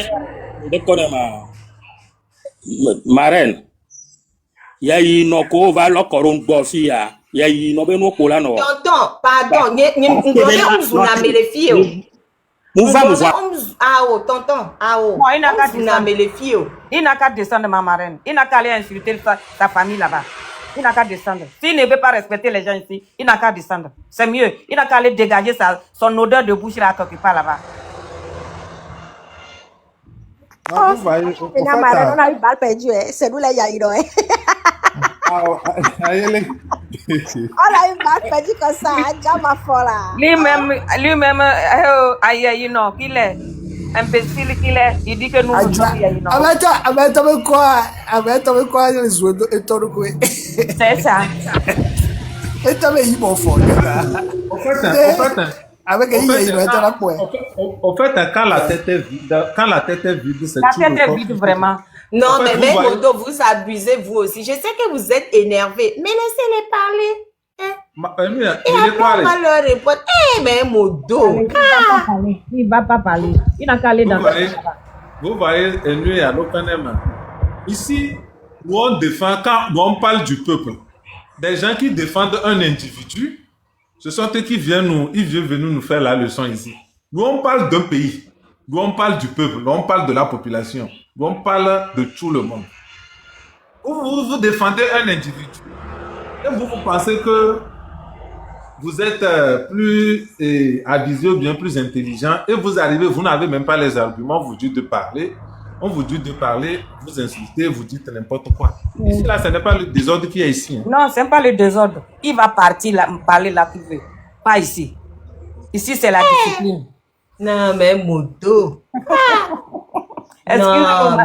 je connais ma reine. Il y a une oko va le coron bossi ya. Il y a une obeno kola no.
Tonton, pardon, on a mis les filles. Tonton,
il n'a qu'à descendre, ma marraine. Il n'a qu'à aller insulter sa famille là-bas. Il n'a qu'à descendre. S'il ne veut pas respecter les gens ici, il n'a qu'à descendre. C'est mieux. Il n'a qu'à aller dégager son odeur de bouche là quelque part là-bas.
On a eu balle perdue, c'est nous les yaïros. On a eu balle perdue comme ça, Adjama Fola.
Lui-même, aïe, non, qu'il est imbécile, qu'il est, il dit que nous
Attends, quoi, les oiseaux et ton coué.
C'est ça.
Et t'as mis mon fond. Avec un
au fait, quand la tête est vide, c'est tout.
La tête est vide, vraiment.
Non, mais même Modo, vous abusez vous aussi. Je sais que vous êtes énervé, mais laissez-les parler. Et après, on va leur répondre. Mais Modo.
Il ne va pas parler. Il n'a qu'à aller dans
vous voyez, Ennui à l'OpenM. Ici, nous on défend, quand on parle du peuple, des gens qui défendent un individu, ce sont eux qui viennent venir nous faire la leçon ici. Nous, on parle d'un pays. Nous, on parle du peuple. Nous, on parle de la population. Nous, on parle de tout le monde. Vous défendez un individu. Et vous pensez que vous êtes plus avisé ou bien plus intelligent. Et vous arrivez, vous n'avez même pas les arguments. On vous dit de parler. Vous insultez, vous dites n'importe quoi. Ici, là, ce n'est pas le désordre qui est ici. Hein.
Non, ce n'est pas le désordre. Il va partir là, parler là qu'il veut. Pas ici. Ici, c'est la discipline.
Non, mais Modo.
Excusez-moi.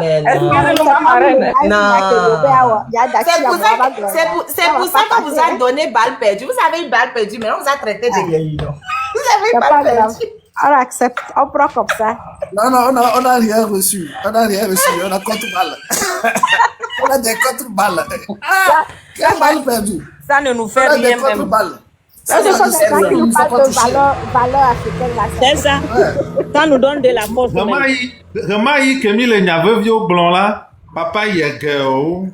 C'est pour ça qu'on vous a donné balle perdue. Vous avez une balle perdue, mais on vous a traité de yaïno. Vous avez une balle perdue.
On accepte, on prend comme ça.
Non, on n'a rien reçu. On a contre-balle. On a des contre-balles. Quelle balle perdue?
Ça ne nous fait rien même.
Ce sont des gens qui nous parlent de valeur africaine.
C'est ça. Ça nous donne de la force.
Remarque que Mille n'y avait vu au blanc là. Papa y est girl.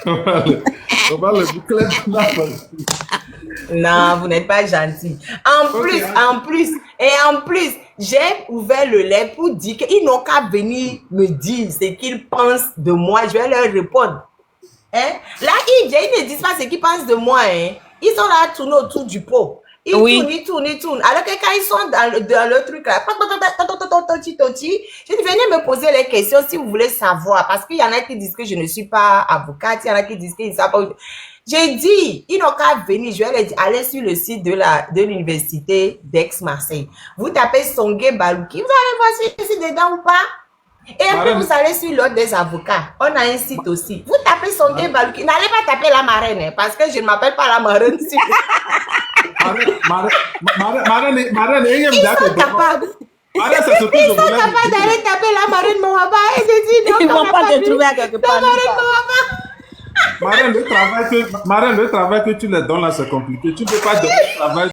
On va le boucler de la force.
Non, vous n'êtes pas gentil. En plus, j'ai ouvert le lait pour dire qu'ils n'ont qu'à venir me dire ce qu'ils pensent de moi. Je vais leur répondre. Hein? Là, ils ne disent pas ce qu'ils pensent de moi. Hein? Ils sont là à tourner autour du pot. Ils tournent. Alors que quand ils sont dans le truc là, je dis, venez me poser les questions si vous voulez savoir. Parce qu'il y en a qui disent que je ne suis pas avocate, il y en a qui disent qu'ils ne savent pas. J'ai dit, ils n'ont qu'à venir, je vais leur dire, allez sur le site de l'université d'Aix-Marseille. Vous tapez Songué Balouki, vous allez voir si je suis dedans ou pas. Et après, vous allez sur l'ordre des avocats. On a un site aussi. Vous tapez Songué Balouki. N'allez pas taper la marraine, hein, parce que je ne m'appelle pas la marraine. Ils sont capables. Ils sont capables d'aller taper la marraine Mouaba et de dire non.
Ils ne vont pas te trouver à quelque part.
Marraine, le travail que tu leur donnes là, c'est compliqué. Tu ne peux pas donner le travail.